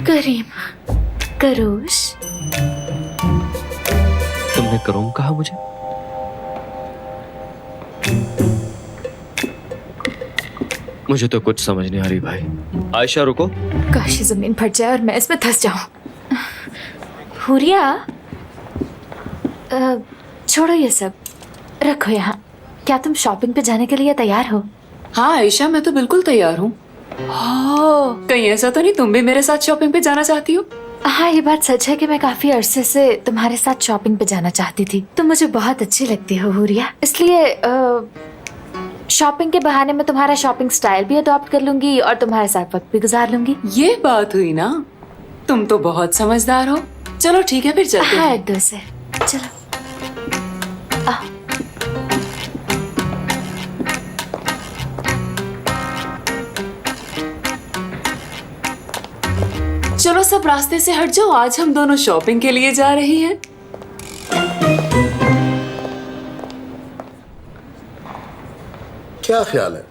करीम, करोश। तुमने करोम कहा मुझे? मुझे तो कुछ समझ नहीं आ रही भाई। आयशा रुको। काश जमीन फट जाए और मैं इसमें धंस जाऊं। हुरिया, छोड़ो ये सब, रखो यहाँ। क्या तुम शॉपिंग पे जाने के लिए तैयार हो? हाँ आयशा, मैं तो बिल्कुल तैयार हूँ। कहीं ऐसा तो नहीं तुम भी मेरे साथ शॉपिंग पे जाना चाहती हो? हाँ ये बात सच है कि मैं काफी अरसे से तुम्हारे साथ शॉपिंग पे जाना चाहती थी। तुम मुझे बहुत अच्छी लगती हो हुरिया, इसलिए शॉपिंग के बहाने मैं तुम्हारा शॉपिंग स्टाइल भी अडॉप्ट कर लूंगी और तुम्हारे साथ वक्त भी गुजार लूंगी। ये बात हुई ना, तुम तो बहुत समझदार हो। चलो ठीक है फिर चलते हैं। हाँ एक दो से चलो। चलो बस अब रास्ते से हट जाओ, आज हम दोनों शॉपिंग के लिए जा रही हैं। क्या ख्याल है,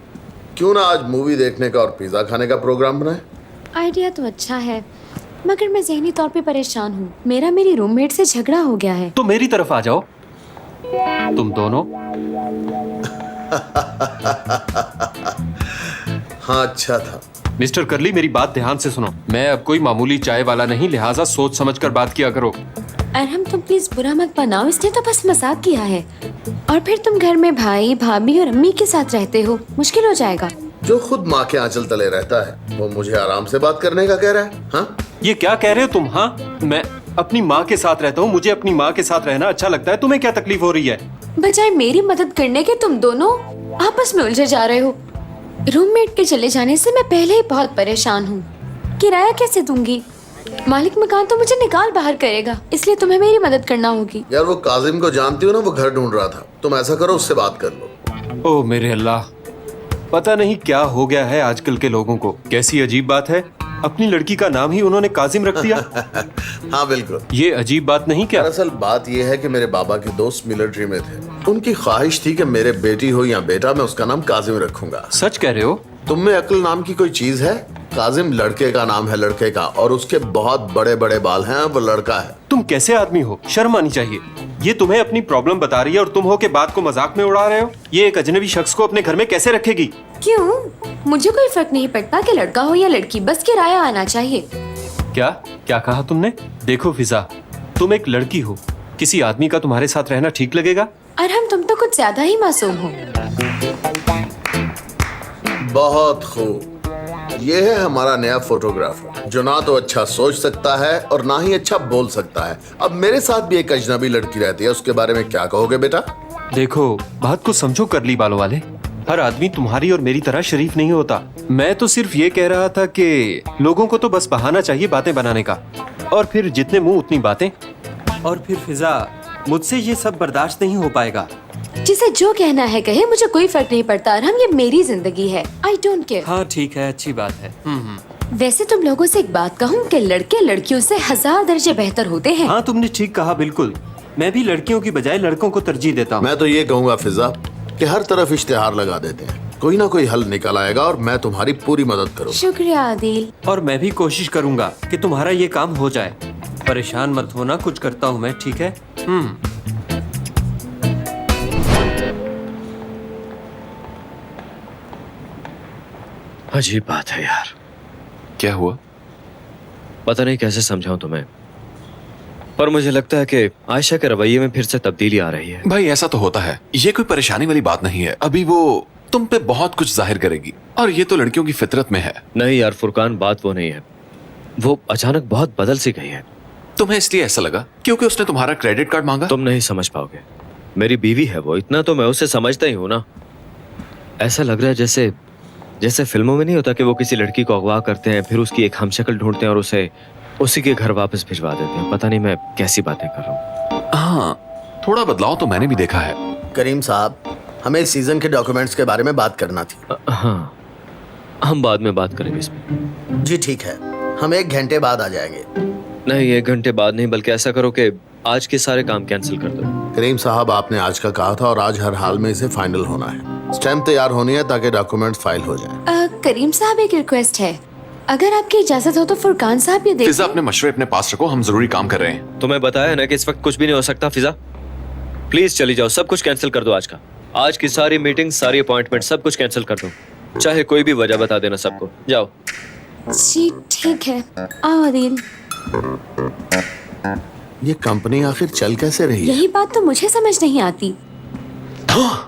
क्यों ना आज मूवी देखने का और पिज्जा खाने का प्रोग्राम बनाए? आइडिया तो अच्छा है, मगर मैं ज़हनी तौर पे परेशान हूँ। मेरी रूममेट से झगड़ा हो गया है। तो मेरी तरफ आ जाओ, तुम दोनों। हाँ, अच्छा था। मिस्टर करली, मेरी बात ध्यान से सुनो। मैं अब कोई मामूली चाय वाला नहीं, लिहाजा सोच समझ कर बात किया करो। अरहम, तुम प्लीज बुरा मत बनाओ, इसने तो बस मजाक किया है। और फिर तुम घर में भाई भाभी और अम्मी के साथ रहते हो, मुश्किल हो जाएगा। जो खुद माँ के आंचल तले रहता है वो मुझे आराम से बात करने का कह रहा है। हाँ, ये क्या कह रहे हो तुम? हाँ, मैं अपनी माँ के साथ रहता हूँ, मुझे अपनी माँ के साथ रहना अच्छा लगता है। तुम्हें क्या तकलीफ हो रही है? बजाय मेरी मदद करने के तुम दोनों आपस में उलझे जा रहे हो। रूममेट के चले जाने से मैं पहले ही बहुत परेशान हूँ। किराया कैसे दूंगी? मालिक मकान तो मुझे निकाल बाहर करेगा, इसलिए तुम्हें मेरी मदद करना होगी। यार, वो काजिम को जानती हो ना, वो घर ढूंढ रहा था। तुम ऐसा करो, उससे बात कर लो। ओ मेरे अल्लाह, पता नहीं क्या हो गया है आजकल के लोगों को। कैसी अजीब बात है, अपनी लड़की का नाम ही उन्होंने काजिम रख दिया। हाँ बिल्कुल, ये अजीब बात नहीं क्या? दरअसल बात ये है कि मेरे बाबा के दोस्त मिलिट्री में थे। उनकी ख्वाहिश थी कि मेरे बेटी हो या बेटा, मैं उसका नाम काजिम रखूंगा। सच कह रहे हो? तुम में अक्ल नाम की कोई चीज है? काजिम लड़के का नाम है, लड़के का, और उसके बहुत बड़े बड़े बाल हैं, वो लड़का है। तुम कैसे आदमी हो, शर्म आनी चाहिए। ये तुम्हें अपनी प्रॉब्लम बता रही है और तुम हो के बात को मजाक में उड़ा रहे हो। ये एक अजनबी शख्स को अपने घर में कैसे रखेगी? क्यों? मुझे कोई फर्क नहीं पड़ता कि लड़का हो या लड़की, बस किराया आना चाहिए। क्या क्या कहा तुमने? देखो फिजा, तुम एक लड़की हो, किसी आदमी का तुम्हारे साथ रहना ठीक लगेगा? अरहम, तुम तो कुछ ज्यादा ही मासूम हो। बहुत खूब, ये है हमारा नया फोटोग्राफर, जो ना तो अच्छा सोच सकता है और ना ही अच्छा बोल सकता है। अब मेरे साथ भी एक अजनबी लड़की रहती है, उसके बारे में क्या कहोगे बेटा? देखो, बात को समझो करली बालों वाले, हर आदमी तुम्हारी और मेरी तरह शरीफ नहीं होता। मैं तो सिर्फ ये कह रहा था कि लोगों को तो बस बहाना चाहिए बातें बनाने का, और फिर जितने मुंह उतनी बातें। और फिर फिजा, मुझसे ये सब बर्दाश्त नहीं हो पाएगा। जिसे जो कहना है कहे, मुझे कोई फर्क नहीं पड़ता। अरहम, ये मेरी जिंदगी है, आई डोंट केयर। हाँ ठीक है, अच्छी बात है। वैसे तुम लोगों से एक बात कहूँ कि लड़के लड़कियों से 1000 दर्जे बेहतर होते हैं। हाँ, तुमने ठीक कहा, बिल्कुल। मैं भी लड़कियों की बजाय लड़कों को तरजीह देता हूँ। मैं तो ये कहूँगा फिजा कि हर तरफ इश्तिहार लगा देते हैं, कोई ना कोई हल निकल आएगा और मैं तुम्हारी पूरी मदद करूँगा। शुक्रिया आदिल। और मैं भी कोशिश करूंगा कि तुम्हारा ये काम हो जाए। परेशान मत होना, कुछ करता हूँ मैं, ठीक है? अजीब बात है यार। क्या हुआ? पता नहीं कैसे समझाऊं तुम्हें, पर मुझे लगता है कि आयशा के रवैये में फिर से तब्दीली आ रही है। भाई ऐसा तो होता है, ये कोई परेशानी वाली बात नहीं है। अभी वो तुम पे बहुत कुछ जाहिर करेगी, और ये तो लड़कियों की फितरत में है। नहीं यार फुरकान, बात वो नहीं है, वो अचानक बहुत बदल सी गई है। तुम्हें इसलिए ऐसा लगा क्योंकि उसने तुम्हारा क्रेडिट कार्ड मांगा? तुम नहीं समझ पाओगे, मेरी बीवी है वो, इतना तो मैं उसे समझता ही हूँ ना। ऐसा लग रहा है जैसे जैसे फिल्मों में नहीं होता कि वो किसी लड़की को अगवा करते हैं, फिर उसकी एक हमशक्ल ढूंढते हैं और उसे उसी के घर वापस भिजवा देते हैं। पता नहीं मैं कैसी बातें कर रहा हूँ। हाँ, थोड़ा बदलाव तो मैंने भी देखा है। करीम साहब, हमें इस सीजन के डॉक्यूमेंट्स के बारे में बात करना थी। हाँ, हम बाद में बात करेंगे इसमें। जी ठीक है, हम 1 घंटे बाद आ जाएंगे। नहीं, 1 घंटे बाद नहीं, बल्कि ऐसा करो कि आज के सारे काम कैंसिल कर दो। करीम साहब, आपने आज का कहा था और आज हर हाल में इसे फाइनल होना है। स्टैम्प तैयार होनी है ताकि डॉक्यूमेंट फाइल हो जाए। करीम साहब, एक रिक्वेस्ट है, अगर आपकी इजाजत हो तो फुरकान साहब ये फिजा, अपने मशवरे अपने पास रखो, हम जरूरी काम कर रहे हैं। तुम्हें बताया ना कि इस वक्त कुछ भी नहीं हो सकता। फिजा प्लीज चली जाओ, सब कुछ कैंसिल कर दो। आज की सारी मीटिंग, सारी अपॉइंटमेंट, सब कुछ कैंसिल कर दो, चाहे कोई भी वजह बता देना सबको। जाओ। जी ठीक है, आओ आदिल। ये कंपनी आखिर चल कैसे रही है? यही बात तो मुझे समझ नहीं आती। हाँ,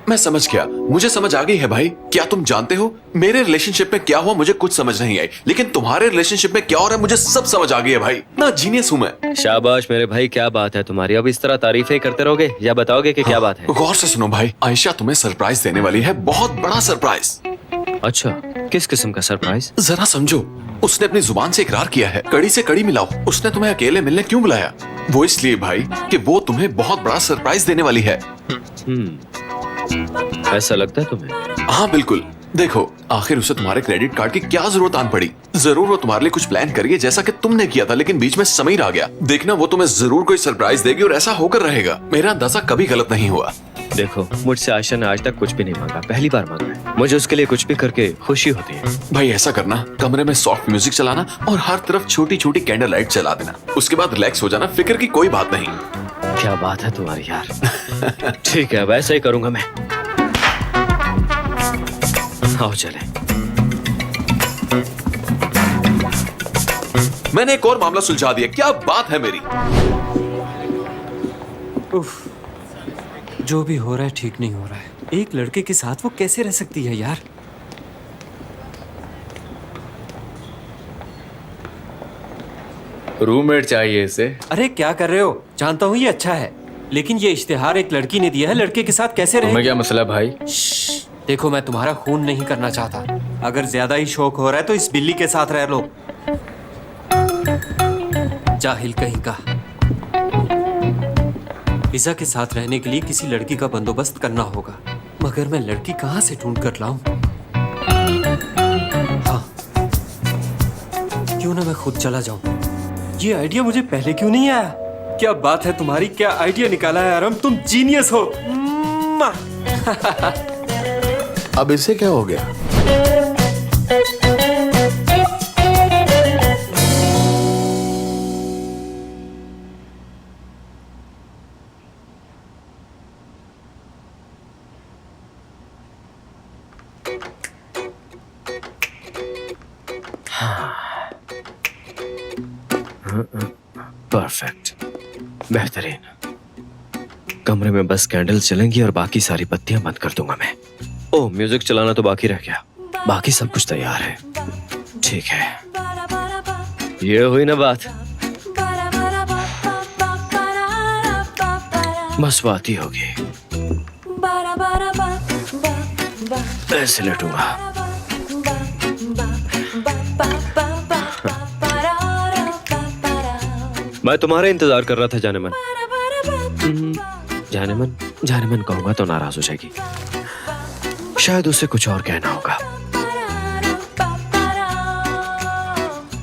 मैं समझ गया, मुझे समझ आ गई है भाई। क्या तुम जानते हो मेरे रिलेशनशिप में क्या हुआ? मुझे कुछ समझ नहीं आई, लेकिन तुम्हारे रिलेशनशिप में क्या हो रहा है मुझे सब समझ आ गई है भाई। ना जीनियस हूं मैं। शाबाश मेरे भाई, क्या बात है तुम्हारी। अब इस तरह तारीफें करते रहोगे या बताओगे कि क्या बात है? गौर से सुनो भाई, आयशा तुम्हें सरप्राइज देने वाली है, बहुत बड़ा सरप्राइज। अच्छा, किस किस्म का सरप्राइज? जरा समझो, उसने अपनी जुबान से इकरार किया है। कड़ी से कड़ी मिलाओ, उसने तुम्हें अकेले मिलने क्यों बुलाया? वो इसलिए भाई कि वो तुम्हें बहुत बड़ा सरप्राइज देने वाली है। ऐसा लगता है तुम्हें? हाँ बिल्कुल, देखो, आखिर उसे तुम्हारे क्रेडिट कार्ड की क्या जरूरत आन पड़ी? जरूर वो तुम्हारे लिए कुछ प्लान करिए जैसा कि तुमने किया था, लेकिन बीच में समीर आ गया। देखना वो तुम्हें जरूर कोई सरप्राइज देगी और ऐसा होकर रहेगा। मेरा अंदाजा कभी गलत नहीं हुआ। देखो, मुझसे आयशा ने आज तक कुछ भी नहीं मांगा, पहली बार मांगा है। मुझे उसके लिए कुछ भी करके खुशी होती है। भाई ऐसा करना, कमरे में सॉफ्ट म्यूजिक चलाना और हर तरफ छोटी छोटी कैंडल लाइट जला देना। उसके बाद रिलैक्स हो जाना, फिक्र की कोई बात नहीं। क्या बात है तुम्हारी यार। ठीक है, वैसा ही करूंगा मैं। आओ चले। मैंने एक और मामला सुलझा दिया। क्या बात है मेरी। उफ, जो भी हो रहा है ठीक नहीं हो रहा है। एक लड़के के साथ वो कैसे रह सकती है यार। रूममेट चाहिए इसे। अरे क्या कर रहे हो? जानता हूँ ये अच्छा है, लेकिन ये इश्तिहार एक लड़की ने दिया है, लड़के के साथ कैसे रहे? तुम्हें क्या मसला भाई? देखो, मैं तुम्हारा खून नहीं करना चाहता। अगर ज्यादा ही शौक हो रहा है तो इस बिल्ली के साथ रह लो। जाहिल कहीं का। पिज़्ज़ा के साथ रहने के लिए किसी लड़की का बंदोबस्त करना होगा, मगर मैं लड़की कहाँ से ढूंढ कर लाऊं? हाँ, क्यों ना मैं खुद चला जाऊं। ये आइडिया मुझे पहले क्यों नहीं आया? क्या बात है तुम्हारी, क्या आइडिया निकाला है आरम, तुम जीनियस हो। अब इसे क्या हो गया? परफेक्ट, बेहतरीन। कमरे में बस कैंडल चलेंगी और बाकी सारी बत्तियां बंद कर दूंगा मैं। ओह, म्यूजिक चलाना तो बाकी रह गया, बाकी सब कुछ तैयार है। ठीक है, ये हुई ना बात। बस बात ही होगी। ऐसे लेटूंगा। मैं तुम्हारा इंतजार कर रहा था जाने मन। जाने मन कहूंगा तो नाराज हो जाएगी। शायद उसे कुछ और कहना होगा।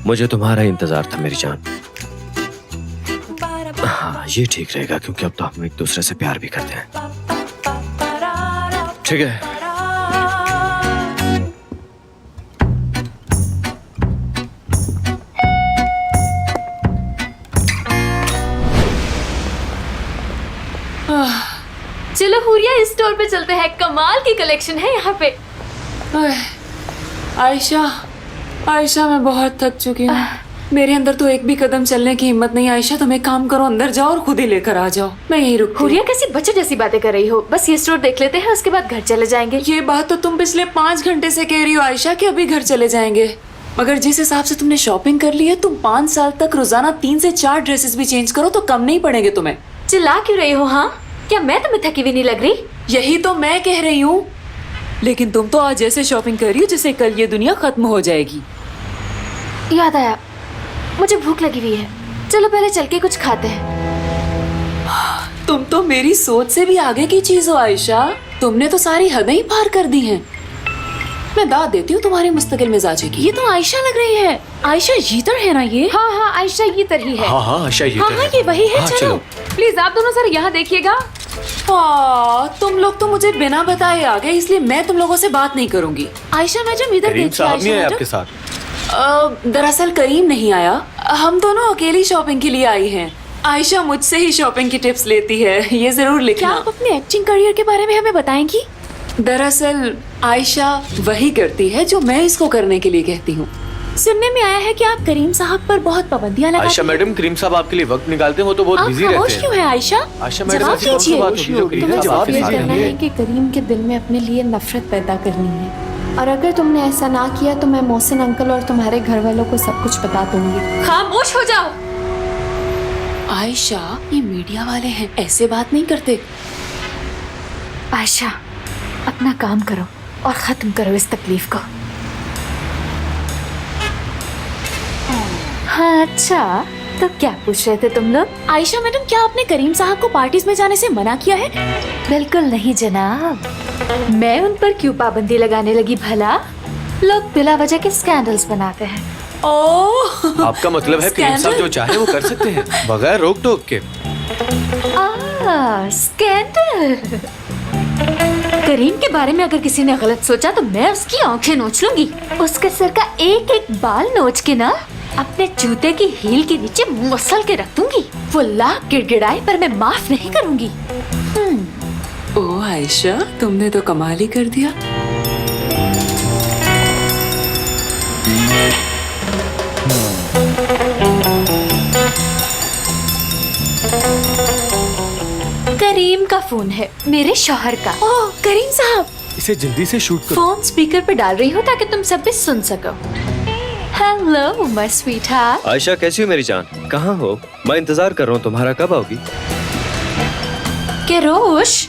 मुझे तुम्हारा इंतजार था मेरी जान। हाँ, ये ठीक रहेगा क्योंकि अब तो हम एक दूसरे से प्यार भी करते हैं। ठीक है। चलो हुरिया, इस स्टोर पे चलते हैं। कमाल की कलेक्शन है यहाँ पे। आयशा मैं बहुत थक चुकी हूँ। मेरे अंदर तो एक भी कदम चलने की हिम्मत नहीं। आयशा, तुम एक काम करो, अंदर जाओ और खुद ही लेकर आ जाओ। मैं यही रुक। हुरिया, कैसी बच्चे जैसी बातें कर रही हो। बस ये स्टोर देख लेते हैं, उसके बाद घर चले जाएंगे। ये बात तो तुम पिछले 5 घंटे से कह रही हो आयशा कि अभी घर चले जाएंगे, मगर जिस हिसाब से तुमने शॉपिंग कर ली है, तुम 5 साल तक रोजाना 3 से 4 ड्रेसेस भी चेंज करो तो कम नहीं पड़ेंगे तुम्हें। चिल्ला क्यों रही हो? हाँ, क्या मैं तुम्हें थकी हुई नहीं लग रही? यही तो मैं कह रही हूँ, लेकिन तुम तो आज ऐसे शॉपिंग कर रही हो जैसे कल ये दुनिया खत्म हो जाएगी। याद आया, मुझे भूख लगी हुई है। चलो पहले चल के कुछ खाते हैं। तुम तो मेरी सोच से भी आगे की चीज हो आयशा। तुमने तो सारी हदें ही पार कर दी हैं। मैं दाद देती हूँ तुम्हारे मुस्तकिल मिजाजे की। ये तो आयशा लग रही है। आयशा यीतर है ना ये? हाँ हाँ, आयशा यीतर ही है। हाँ, आयशा यीतर हाँ, ये वही है। चलो प्लीज आप दोनों सर यहाँ देखिएगा। तुम लोग तो मुझे बिना बताए आ गए, इसलिए मैं तुम लोगों से बात नहीं करूंगी। आयशा, मैं जब इधर देखी आपके साथ। दरअसल करीम नहीं आया, हम दोनों अकेली शॉपिंग के लिए आई हैं। आयशा मुझसे ही शॉपिंग की टिप्स लेती है, ये जरूर लिखना। क्या आप अपने एक्टिंग करियर के बारे में हमें बताएंगी? दरअसल आयशा वही करती है जो मैं इसको करने के लिए कहती हूँ। सुनने में आया है कि आप करीम साहब पर बहुत पाबंदियां लगाते हैं। आयशा मैडम, करीम साहब आपके लिए वक्त निकालते हैं, वो तो बहुत बिजी रहते हैं। क्यों है आयशा? आयशा मैडम, जवाब ऐसी कौन सी दीजिए। बात होगी जो करीम साहब जवाब आपके ये साथ करना रहेंगे? है कि करीम के दिल में अपने लिए नफरत पैदा करनी है, और अगर तुमने ऐसा ना किया तो मैं मोहसिन अंकल और तुम्हारे घर वालों को सब कुछ बता दूंगी। खामोश हो जाओ। आयशा, ये मीडिया वाले हैं, ऐसे बात नहीं करते। आयशा, अपना काम करो और खत्म करो इस तकलीफ को। हाँ अच्छा, तो क्या पूछ रहे थे तुम लोग? आयशा मैडम, क्या आपने करीम साहब को पार्टीज में जाने से मना किया है? बिल्कुल नहीं जनाब। मैं उन पर क्यों पाबंदी लगाने लगी भला? लोग बिला वजह के स्कैंडल्स बनाते हैं। ओह, आपका मतलब है करीम साहब जो चाहे वो कर सकते हैं बगैर रोक टोक के। स्कैंडल। करीम के बारे में अगर किसी ने गलत सोचा तो मैं उसकी आंखें नोच लूंगी। उसके सर का एक एक बाल नोच के ना अपने जूते की हील के नीचे मसल के रख दूंगी। वो लाख गिड़गिड़ाए पर मैं माफ नहीं करूंगी। ओ आयशा, तुमने तो कमाल ही कर दिया। करीम का फोन है, मेरे शौहर का। ओह करीम साहब, इसे जल्दी से शूट करो। फोन स्पीकर पे डाल रही हूँ ताकि तुम सब भी सुन सको। Hello my sweetheart. आयशा कैसी हो मेरी जान? कहाँ हो? मैं इंतजार कर रहा हूँ, तुम्हारा कब आओगी? किरोश,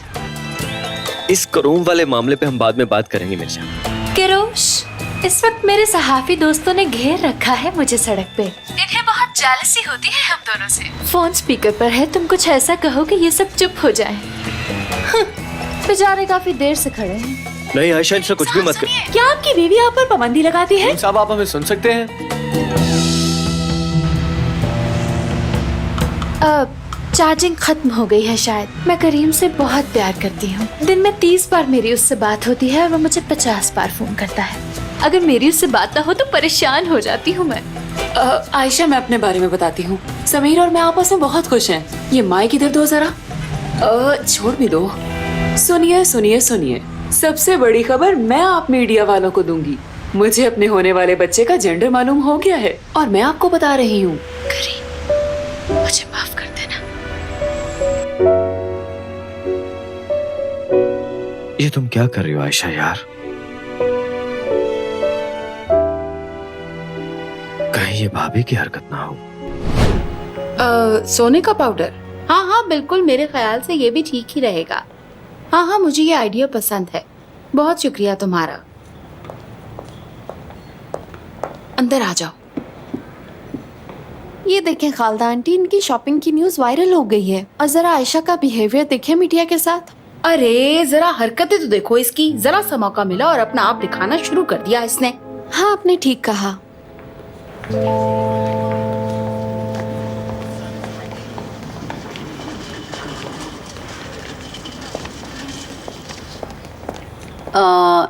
इस करूम वाले मामले पे हम बाद में बात करेंगे मेरी जान। किरोश, इस वक्त मेरे सहाफी दोस्तों ने घेर रखा है मुझे सड़क पे। इन्हें बहुत जेलसी होती है हम दोनों से। फोन स्पीकर पर है, तुम कुछ ऐसा कहो कि ये सब चुप हो जाएं। बेचारे काफी देर से खड़े हैं। नहीं आयशा, इनसे कुछ भी मत कर। क्या आपकी बीवी आप पर पाबंदी लगाती है? साहब आप हमें सुन सकते हैं? चार्जिंग खत्म हो गई है शायद। मैं करीम से बहुत प्यार करती हूँ। दिन में 30 बार मेरी उससे बात होती है और वो मुझे 50 बार फोन करता है। अगर मेरी उससे बात ना हो तो परेशान हो जाती हूँ मैं। आयशा, मैं अपने बारे में बताती हूँ। समीर और मैं आपस में बहुत खुश हैं। ये माइक इधर दो जरा। छोड़ भी दो। सुनिए सुनिए सुनिए, सबसे बड़ी खबर मैं आप मीडिया वालों को दूंगी। मुझे अपने होने वाले बच्चे का जेंडर मालूम हो गया है और मैं आपको बता रही हूँ। करीम, मुझे माफ कर देना। ये तुम क्या कर रही हो आयशा यार? कहीं ये भाभी की हरकत ना हो। सोने का पाउडर? हाँ हाँ बिल्कुल, मेरे ख्याल से ये भी ठीक ही रहेगा। हाँ हाँ, मुझे ये आइडिया पसंद है। बहुत शुक्रिया तुम्हारा। अंदर आ जाओ। ये देखें खालदा आंटी, इनकी शॉपिंग की न्यूज वायरल हो गई है। और जरा आयशा का बिहेवियर देखें मीडिया के साथ। अरे जरा हरकतें तो देखो इसकी। जरा सा मौका मिला और अपना आप दिखाना शुरू कर दिया इसने। हाँ, आपने ठीक कहा।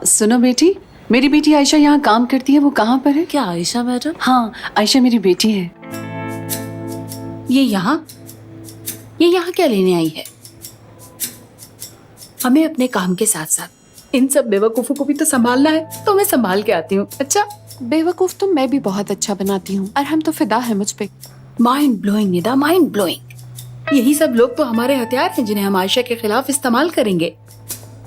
सुनो बेटी, मेरी बेटी आयशा यहाँ काम करती है, वो कहाँ पर है? क्या आयशा मैडम? हाँ, आयशा मेरी बेटी है। ये यहाँ क्या लेने आई है? हमें अपने काम के साथ साथ इन सब बेवकूफों को भी तो संभालना है, तो मैं संभाल के आती हूँ। अच्छा, बेवकूफ तो मैं भी बहुत अच्छा बनाती हूँ और हम तो फिदा है मुझ पे। Mind blowing Nida, mind blowing. यही सब लोग तो हमारे हथियार हैं जिन्हें हम आयशा के खिलाफ इस्तेमाल करेंगे।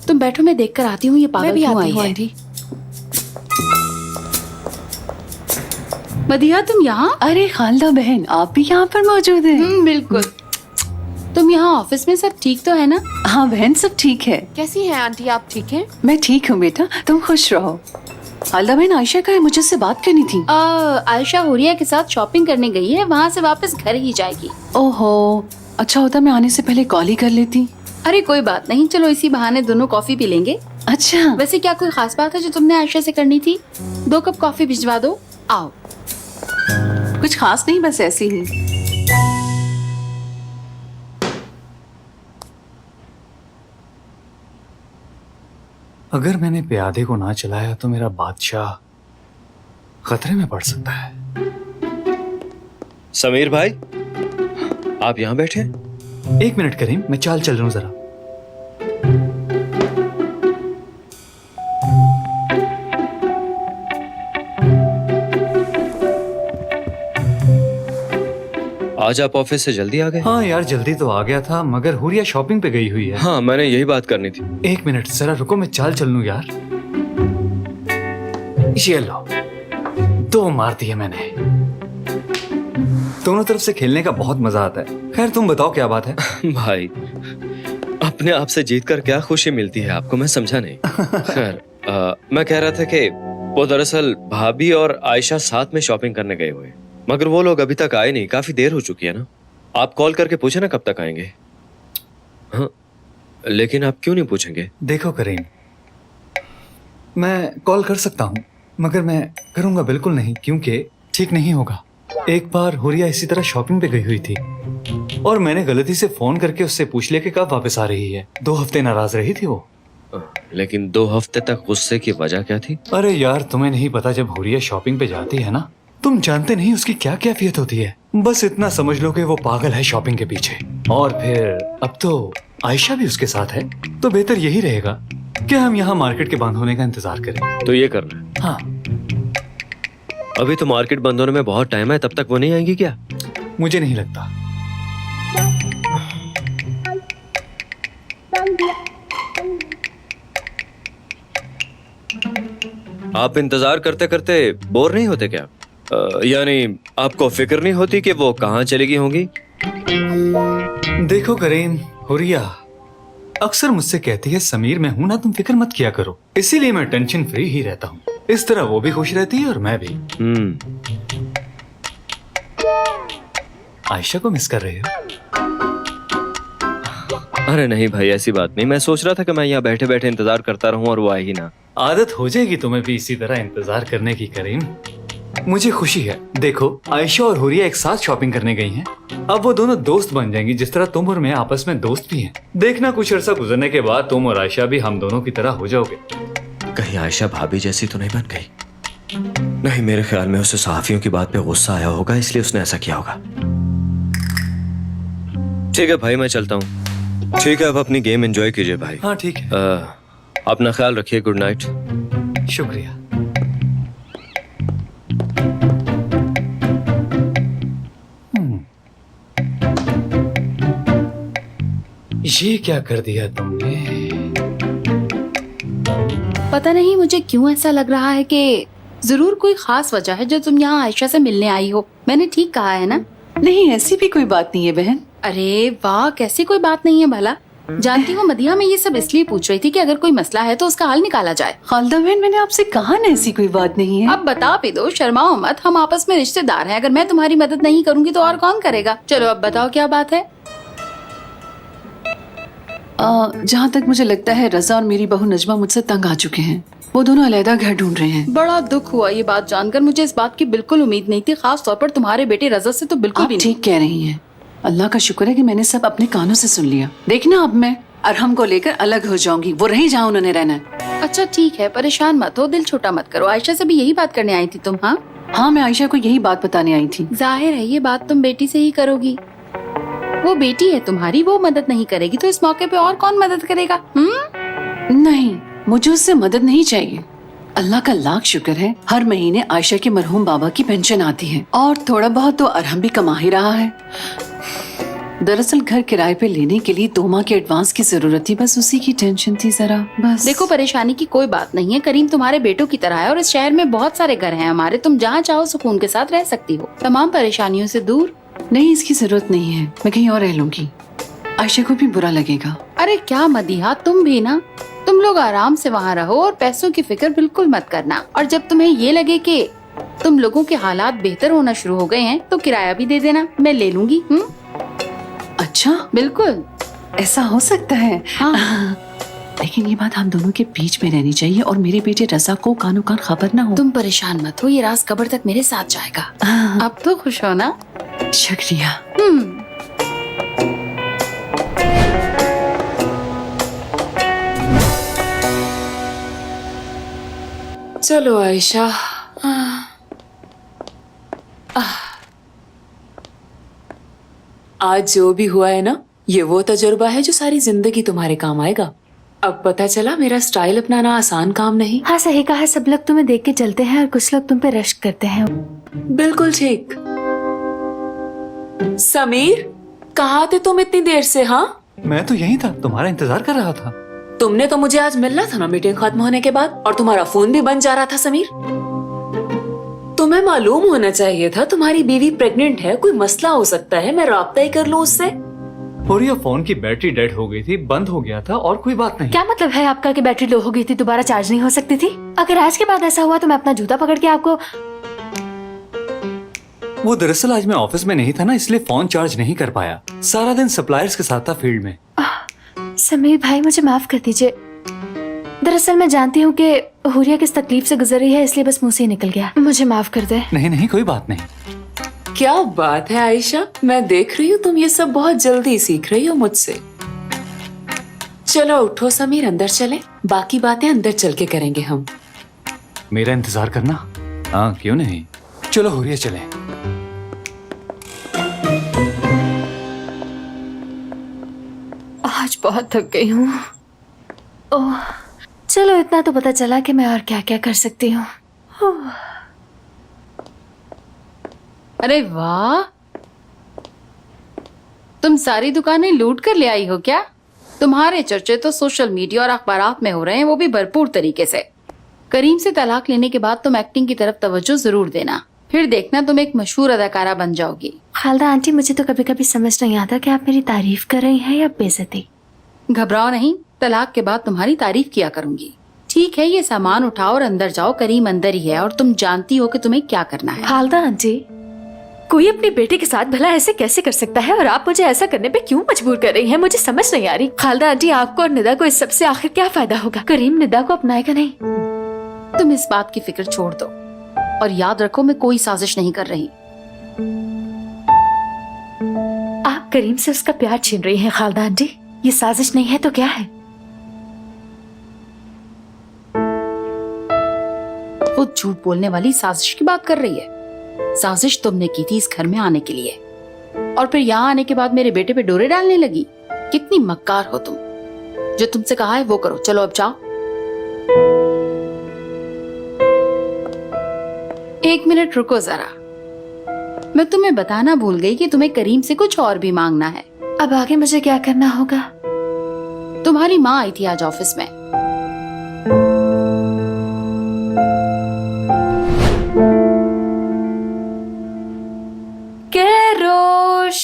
तुम बैठो, मैं देख कर आती हूँ ये पागल क्यों आई है। आंटी। मदिया, तुम यहाँ? अरे खालदा बहन, आप भी यहाँ पर मौजूद हैं? बिल्कुल। तुम यहाँ ऑफिस में सब ठीक तो है ना? हाँ बहन, सब ठीक है। कैसी हैं आंटी आप? ठीक हैं? मैं ठीक हूँ बेटा, तुम खुश रहो। खालदा बहन, आयशा का है, मुझे उससे बात करनी थी। आयशा हुरिया के साथ शॉपिंग करने गई है, वहाँ से वापस घर ही जाएगी। ओहो, अच्छा होता मैं आने से पहले कॉल ही कर लेती। अरे कोई बात नहीं, चलो इसी बहाने दोनों कॉफी पी लेंगे। अच्छा, वैसे क्या कोई खास बात है जो तुमने आयशा से करनी थी? 2 कप कॉफी भिजवा दो। आओ। कुछ खास नहीं, बस ऐसी ही। अगर मैंने प्यादे को ना चलाया तो मेरा बादशाह खतरे में पड़ सकता है। समीर भाई, आप यहाँ बैठे? 1 मिनट करीम, मैं चाल चल रहा हूँ जरा। आज आप ऑफिस से जल्दी आ गए? हाँ यार, जल्दी तो आ गया था मगर हुरिया शॉपिंग पे गई हुई है। हाँ, मैंने यही बात करनी थी। 1 मिनट जरा रुको, मैं चाल चल लूं यार। ये लो, 2 मार दिए मैंने। दोनों तरफ से खेलने का बहुत मजा आता है। खैर तुम बताओ क्या बात है? भाई, अपने आप से जीत कर क्या खुशी मिलती है आपको, मैं समझा नहीं। खैर, मैं कह रहा था कि वो दरअसल भाभी और आयशा साथ में शॉपिंग करने गए हुए। मगर वो लोग अभी तक आए नहीं, काफी देर हो चुकी है ना। आप कॉल करके पूछे ना कब तक आएंगे। हाँ, लेकिन आप क्यों नहीं पूछेंगे? देखो करीम, मैं कॉल कर सकता हूँ मगर मैं करूँगा बिल्कुल नहीं, क्योंकि ठीक नहीं होगा। एक बार हुरिया इसी तरह शॉपिंग पे गई हुई थी और मैंने गलती से फोन करके उससे पूछ लिया कि कब वापस आ रही है। 2 हफ्ते नाराज रही थी वो। लेकिन 2 हफ्ते तक गुस्से की वजह क्या थी? अरे यार, तुम्हें नहीं पता, जब हुरिया शॉपिंग पे जाती है ना, तुम जानते नहीं उसकी क्या कैफियत होती है। बस इतना समझ लो कि वो पागल है शॉपिंग के पीछे। और फिर अब तो आयशा भी उसके साथ है, तो बेहतर यही रहेगा कि हम यहाँ मार्केट के बंद होने का इंतजार करें। तो ये करना है? हाँ। अभी तो मार्केट बंद होने में बहुत टाइम है, तब तक वो नहीं आएंगी क्या? मुझे नहीं लगता। आप इंतजार करते करते बोर नहीं होते क्या? यानी आपको फिक्र नहीं होती कि वो कहाँ चलेगी होंगी? देखो करीम, हुरिया अक्सर मुझसे कहती है समीर मैं हूं ना, तुम फिक्र मत किया करो। इसीलिए मैं टेंशन फ्री ही रहता हूँ। इस तरह वो भी खुश रहती है और मैं भी। आयशा को मिस कर रहे हो? अरे नहीं भाई, ऐसी बात नहीं। मैं सोच रहा था कि मैं यहाँ बैठे बैठे इंतजार करता रहूं और वो आए ही ना। आदत हो जाएगी तुम्हें भी इसी तरह इंतजार करने की करीम। मुझे खुशी है। देखो, आयशा और हुरिया एक साथ शॉपिंग करने गई हैं। अब वो दोनों दोस्त बन जाएंगी, जिस तरह तुम और मैं आपस में दोस्त भी हैं। देखना कुछ अरसा गुजरने के बाद तुम और आयशा भी हम दोनों की तरह हो जाओगे। कहीं आयशा भाभी जैसी तो नहीं बन गई? नहीं, मेरे ख्याल में उसे सहाफियों की बात पे गुस्सा आया होगा, इसलिए उसने ऐसा किया होगा। ठीक है भाई, मैं चलता हूँ। ठीक है, अब अपनी गेम एंजॉय कीजिए भाई। हाँ ठीक है। अपना ख्याल रखिए। Good night. शुक्रिया। ये क्या कर दिया तुमने? पता नहीं मुझे क्यों ऐसा लग रहा है कि जरूर कोई खास वजह है जो तुम यहाँ आयशा से मिलने आई हो। मैंने ठीक कहा है ना? नहीं, ऐसी भी कोई बात नहीं है बहन। अरे वाह, कैसी कोई बात नहीं है भला। जानती हूँ मदिया, मैं ये सब इसलिए पूछ रही थी कि अगर कोई मसला है तो उसका हल निकाला जाए। खालदा बहन, मैंने आपसे कहा ना ऐसी कोई बात नहीं है। अब बता भी दो, शर्माओ मत। हम आपस में रिश्तेदार हैं। अगर मैं तुम्हारी मदद नहीं करूँगी तो और कौन करेगा? चलो अब बताओ क्या बात है। जहाँ तक मुझे लगता है रजा और मेरी बहू नजमा मुझसे तंग आ चुके हैं। वो दोनों अलग घर ढूंढ रहे हैं। बड़ा दुख हुआ ये बात जानकर। मुझे इस बात की बिल्कुल उम्मीद नहीं थी, खास तौर पर तुम्हारे बेटे रजा से तो बिल्कुल भी नहीं। ठीक कह रही हैं। अल्लाह का शुक्र है कि मैंने सब अपने कानों से सुन लिया। देखना, अब मैं अरहम को लेकर अलग हो जाऊंगी। वो रही जहाँ उन्होंने रहना है। अच्छा ठीक है, परेशान मत हो, दिल छोटा मत करो। आयशा से भी यही बात करने आई थी तुम? हाँ, मैं आयशा को यही बात बताने आई थी। जाहिर है ये बात तुम बेटी से ही करोगी। वो बेटी है तुम्हारी, वो मदद नहीं करेगी तो इस मौके पे और कौन मदद करेगा? नहीं, मुझे उससे मदद नहीं चाहिए। अल्लाह का लाख शुक्र है, हर महीने आयशा के मरहूम बाबा की पेंशन आती है और थोड़ा बहुत तो अरहम भी कमा ही रहा है। दरअसल घर किराए पे लेने के लिए 2 माह के एडवांस की जरूरत थी, बस उसी की टेंशन थी जरा। बस देखो, परेशानी की कोई बात नहीं है। करीम तुम्हारे बेटों की तरह है और इस शहर में बहुत सारे घर हैं हमारे। तुम जहाँ चाहो सुकून के साथ रह सकती हो, तमाम परेशानियों से दूर। नहीं, इसकी जरूरत नहीं है। मैं कहीं और रह लूंगी। आयशा को भी बुरा लगेगा। अरे क्या मदिहा, तुम भी ना। तुम लोग आराम से वहाँ रहो और पैसों की फिक्र बिल्कुल मत करना। और जब तुम्हें ये लगे कि तुम लोगों के हालात बेहतर होना शुरू हो गए हैं तो किराया भी दे देना, मैं ले लूंगी। अच्छा, बिल्कुल ऐसा हो सकता है। हाँ। लेकिन ये बात हम दोनों के बीच में रहनी चाहिए और मेरे बेटे रजा को कानो कान खबर ना हो। तुम परेशान मत हो, ये राज कब्र तक मेरे साथ जाएगा। अब तो खुश हो ना? शुक्रिया। चलो आयशा, आज जो भी हुआ है ना, ये वो तजुर्बा है जो सारी जिंदगी तुम्हारे काम आएगा। अब पता चला मेरा स्टाइल अपनाना आसान काम नहीं। हाँ सही कहा, सब लोग तुम्हें देख के चलते हैं और कुछ लोग तुम पे रश्क करते हैं। बिल्कुल ठीक। समीर, कहाँ थे तुम इतनी देर से? हाँ, मैं तो यहीं था, तुम्हारा इंतजार कर रहा था। तुमने तो मुझे आज मिलना था ना मीटिंग खत्म होने के बाद, और तुम्हारा फोन भी बंद जा रहा था। समीर, तुम्हें मालूम होना चाहिए था तुम्हारी बीवी प्रेग्नेंट है, कोई मसला हो सकता है, मैं राब्ता ही कर लूं उससे। और ये फोन की बैटरी डेड हो गई थी, बंद हो गया था और कोई बात नहीं। क्या मतलब है आपका कि बैटरी लो हो गई थी, दोबारा चार्ज नहीं हो सकती थी? अगर आज के बाद ऐसा हुआ तो मैं अपना जूता पकड़ के आपको वो दरअसल आज मैं ऑफिस में नहीं था ना, इसलिए फोन चार्ज नहीं कर पाया। सारा दिन सप्लायर्स के साथ था फील्ड में। समीर भाई मुझे माफ कर दीजिए। दरअसल मैं जानती हूँ कि हुरिया किस तकलीफ से गुजर रही है, इसलिए बस मुंह से ही निकल गया। मुझे माफ कर दे। नहीं नहीं, कोई बात नहीं। क्या बात है आयशा, मैं देख रही हूँ तुम ये सब बहुत जल्दी सीख रही हो मुझसे। चलो उठो समीर, अंदर चले, बाकी बातें अंदर चल के करेंगे हम। मेरा इंतजार करना? हाँ क्यों नहीं, चलो हुरिया चले। आज बहुत थक गई हूँ। ओह, चलो इतना तो पता चला कि मैं और क्या क्या कर सकती हूँ। अरे वाह, तुम सारी दुकानें लूट कर ले आई हो क्या? तुम्हारे चर्चे तो सोशल मीडिया और अखबारात में हो रहे हैं, वो भी भरपूर तरीके से। करीम से तलाक लेने के बाद तुम एक्टिंग की तरफ तवज्जो जरूर देना, फिर देखना तुम एक मशहूर अदाकारा बन जाओगी। खालदा आंटी, मुझे तो कभी कभी समझ नहीं आता कि आप मेरी तारीफ कर रही हैं या बेइज्जती। घबराओ नहीं, तलाक के बाद तुम्हारी तारीफ किया करूंगी। ठीक है, ये सामान उठाओ और अंदर जाओ, करीम अंदर ही है और तुम जानती हो कि तुम्हें क्या करना है। खालदा आंटी, कोई अपनी बेटे के साथ भला ऐसे कैसे कर सकता है और आप मुझे ऐसा करने पे क्यों मजबूर कर रही हैं? मुझे समझ नहीं आ रही। खालदा आंटी, आपको और निदा को इस सब से आखिर क्या फायदा होगा? करीम निदा को अपनाएगा नहीं। तुम इस बात की फिक्र छोड़ दो और याद रखो, मैं कोई साजिश नहीं कर रही। आप करीम से उसका प्यार छीन रही हैं खालदा आंटी। ये साजिश नहीं है तो क्या है? वो झूठ बोलने वाली साजिश की बात कर रही है। साजिश तुमने की थी इस घर में आने के लिए, और फिर यहाँ आने के बाद मेरे बेटे पे डोरे डालने लगी। कितनी मक्कार हो तुम। जो तुमसे कहा है वो करो, चलो अब जाओ। एक मिनट रुको जरा, मैं तुम्हें बताना भूल गई कि तुम्हें करीम से कुछ और भी मांगना है। अब आगे मुझे क्या करना होगा? तुम्हारी माँ आई थी आज ऑफिस में। केरोश,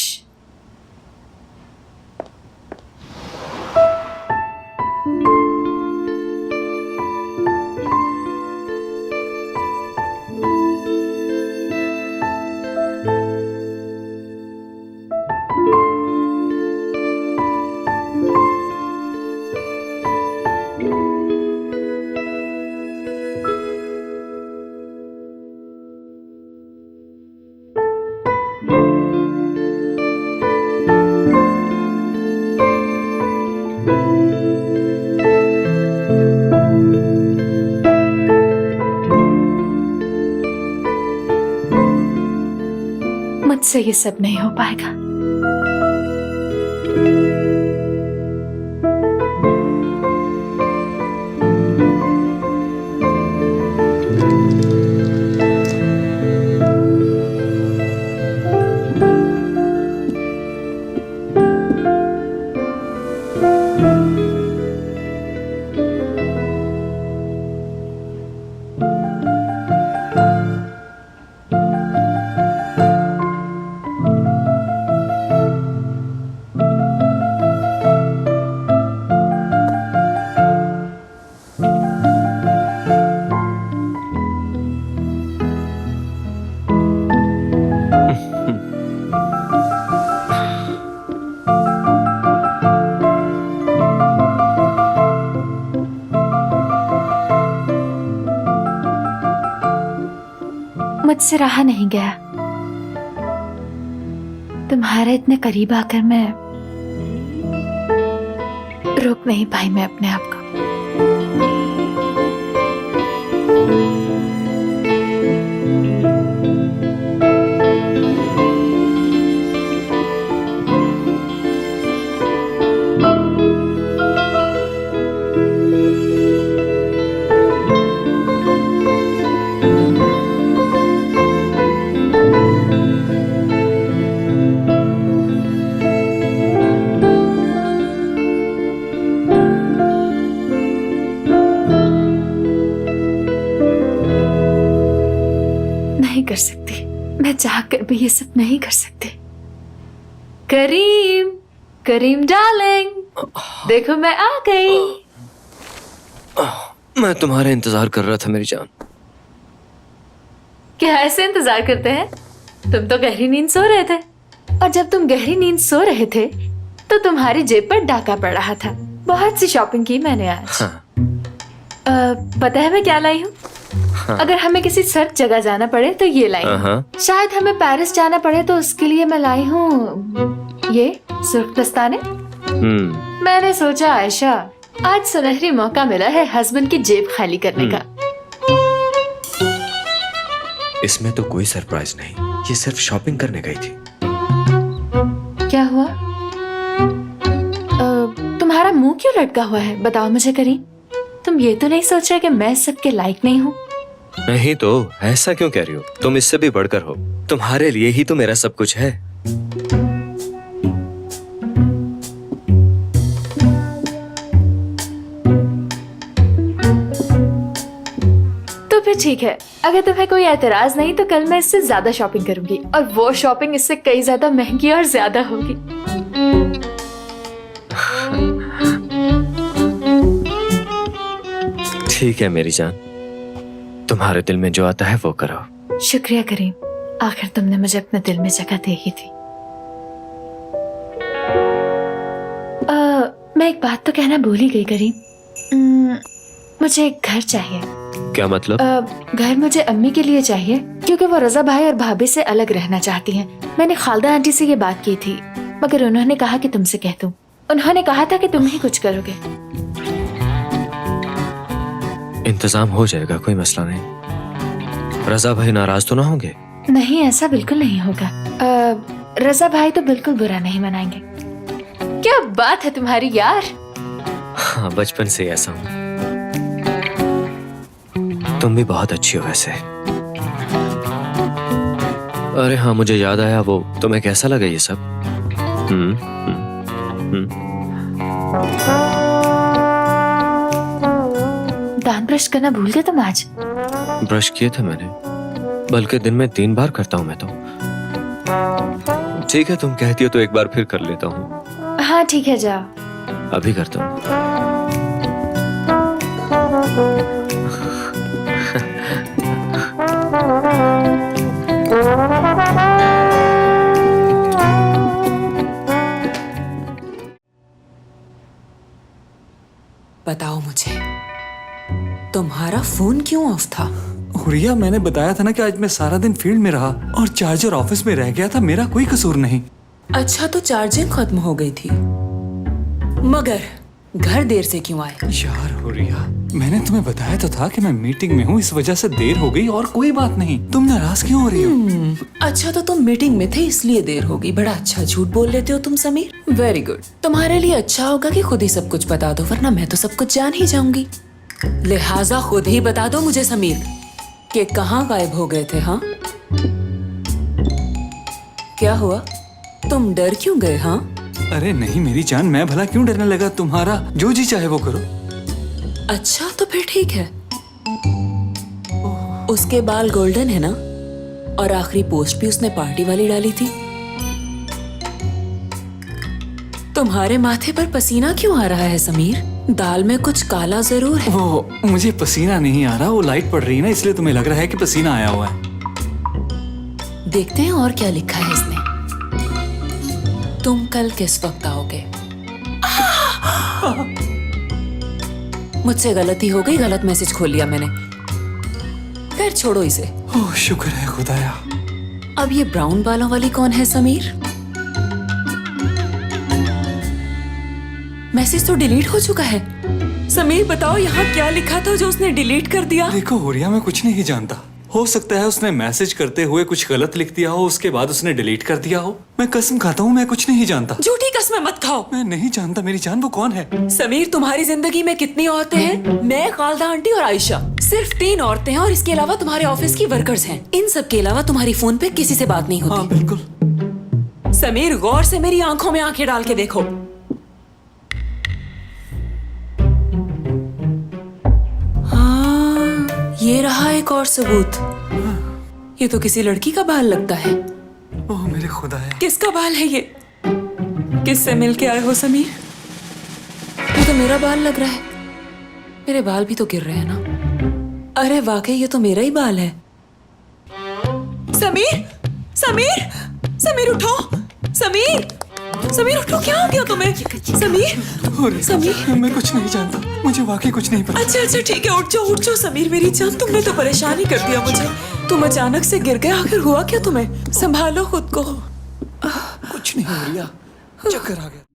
मुझसे ये सब नहीं हो पाएगा। मुझसे रहा नहीं गया। तुम्हारे इतने करीब आकर मैं रोक नहीं पाई मैं अपने आप को। नहीं कर सकती, मैं चाह कर भी ये सब नहीं कर सकती। करीम, करीम डार्लिंग, देखो मैं आ गई। मैं तुम्हारा इंतजार कर रहा था मेरी जान। क्या ऐसे इंतजार करते हैं? तुम तो गहरी नींद सो रहे थे, और जब तुम गहरी नींद सो रहे थे तो तुम्हारी जेब पर डाका पड़ रहा था। बहुत सी शॉपिंग की मैंने आज। पता है मैं क्या लाई हूँ? अगर हमें किसी सर्द जगह जाना पड़े तो ये लाई हूँ। शायद हमें पेरिस जाना पड़े तो उसके लिए मैं लाई हूँ ये सुर्ख दस्ताने। मैंने सोचा आयशा, आज सुनहरी मौका मिला है हस्बैंड की जेब खाली करने का। इसमें तो कोई सरप्राइज नहीं, ये सिर्फ शॉपिंग करने गई थी। क्या हुआ? तुम्हारा मुंह क्यों लटका हुआ है? बताओ मुझे करीम, तुम ये तो नहीं सोच रहे कि मैं सबके लायक नहीं हूँ? नहीं तो ऐसा क्यों कह रही हो? तुम इससे भी बढ़कर हो, तुम्हारे लिए ही तो मेरा सब कुछ है। तो फिर ठीक है, अगर तुम्हें कोई एतराज नहीं तो कल मैं इससे ज्यादा शॉपिंग करूंगी, और वो शॉपिंग इससे कई ज्यादा महंगी और ज्यादा होगी। ठीक है मेरी जान, तुम्हारे दिल में जो आता है वो करो। शुक्रिया करीम, आखिर तुमने मुझे अपने दिल में जगह दे ही थी। मैं एक बात तो कहना भूल ही गई करीम। मुझे एक घर चाहिए। क्या मतलब? घर मुझे अम्मी के लिए चाहिए, क्योंकि वो रजा भाई और भाभी से अलग रहना चाहती हैं। मैंने खालदा आंटी से ये बात की थी, मगर उन्होंने कहा कि तुमसे कह दूं। उन्होंने कहा था कि तुम ही कुछ करोगे। इंतजाम हो जाएगा, कोई मसला नहीं। रजा भाई नाराज तो ना होंगे? नहीं, ऐसा बिल्कुल नहीं होगा। रजा भाई तो बिल्कुल बुरा नहीं मनाएंगे। क्या बात है तुम्हारी यार। हाँ, बचपन से ऐसा हूँ। तुम भी बहुत अच्छी हो वैसे। अरे हाँ, मुझे याद आया, वो तुम्हें कैसा लगा ये सब? दांत ब्रश करना भूल गए तुम आज? ब्रश किए थे मैंने, बल्कि दिन में 3 बार करता हूँ मैं तो। ठीक है, तुम कहती हो तो एक बार फिर कर लेता हूँ। हाँ ठीक है, जाओ। अभी करता हूँ। बताओ मुझे, तुम्हारा फोन क्यों ऑफ था? हुरिया, मैंने बताया था ना कि आज मैं सारा दिन फील्ड में रहा और चार्जर ऑफिस में रह गया था। मेरा कोई कसूर नहीं। अच्छा, तो चार्जिंग खत्म हो गई थी, मगर घर देर से क्यों आए? यार हुरिया, मैंने तुम्हें बताया तो था कि मैं मीटिंग में हूँ, इस वजह से देर हो गई और कोई बात नहीं। तुम नाराज क्यों हो रही हो? अच्छा, तो तुम मीटिंग में थे इसलिए देर हो गई। बड़ा अच्छा झूठ बोल लेते हो तुम समीर। Very good. तुम्हारे लिए अच्छा होगा कि खुद ही सब कुछ बता दो, वरना मैं तो सब कुछ जान ही जाऊंगी। लिहाजा खुद ही बता दो मुझे समीर कि कहाँ गायब हो गए थे। हाँ, क्या हुआ? तुम डर क्यों गए? हाँ, अरे नहीं मेरी जान, मैं भला क्यों डरने लगा? तुम्हारा जो जी चाहे वो करो। अच्छा, तो फिर ठीक है। उसके बाल गोल्डन है ना, और आखिरी पोस्ट भी उसने पार्टी वाली डाली थी। तुम्हारे माथे पर पसीना क्यों आ रहा है समीर? दाल में कुछ काला जरूर है। वो मुझे पसीना नहीं आ रहा, वो लाइट पड़ रही है ना, इसलिए तुम्हें लग रहा है कि पसीना आया हुआ है। देखते हैं और क्या लिखा है इसने। तुम कल किस वक्त आओगे? मुझसे गलती हो गई, गलत मैसेज खोल लिया मैंने। खैर छोड़ो इसे। ओह शुक्र है खुदाया। अब ये ब्राउन बालों वाली कौन है समीर? मैसेज तो डिलीट हो चुका है। समीर बताओ, यहाँ क्या लिखा था जो उसने डिलीट कर दिया? देखो हुरिया, मैं कुछ नहीं जानता। हो सकता है उसने मैसेज करते हुए कुछ गलत लिख दिया हो, उसके बाद उसने डिलीट कर दिया हो। मैं कसम खाता हूँ, मैं कुछ नहीं जानता। झूठी कसमें मत खाओ। मैं नहीं जानता मेरी जान, वो कौन है? समीर, तुम्हारी जिंदगी में कितनी औरतें हैं? मैं, खालदा आंटी और आयशा, सिर्फ 3 औरतें हैं, और इसके अलावा तुम्हारे ऑफिस की वर्कर्स हैं। इन सब के अलावा तुम्हारी फोन पे किसी से बात नहीं होती। हाँ बिल्कुल। समीर, गौर से मेरी आंखों में आंखें डाल के देखो। ये रहा एक और सबूत। ये तो किसी लड़की का बाल लगता है। ओह मेरे खुदाया। किसका बाल है ये? किससे मिलके आए हो समीर? ये तो मेरा बाल लग रहा है। मेरे बाल भी तो गिर रहे हैं ना। अरे वाकई ये तो मेरा ही बाल है। समीर, समीर, समीर उठो, समीर, समीर उठो, क्या हो गया तुम्हें? समीर, समीर, मैं कुछ नहीं जानता, मुझे वाकई कुछ नहीं पता। अच्छा अच्छा ठीक है, उठ जाओ समीर मेरी जान, तुमने तो परेशान ही कर दिया मुझे। तुम अचानक से गिर गए, आखिर हुआ क्या तुम्हें? संभालो खुद को। कुछ नहीं हो रिया, चक्कर आ गया।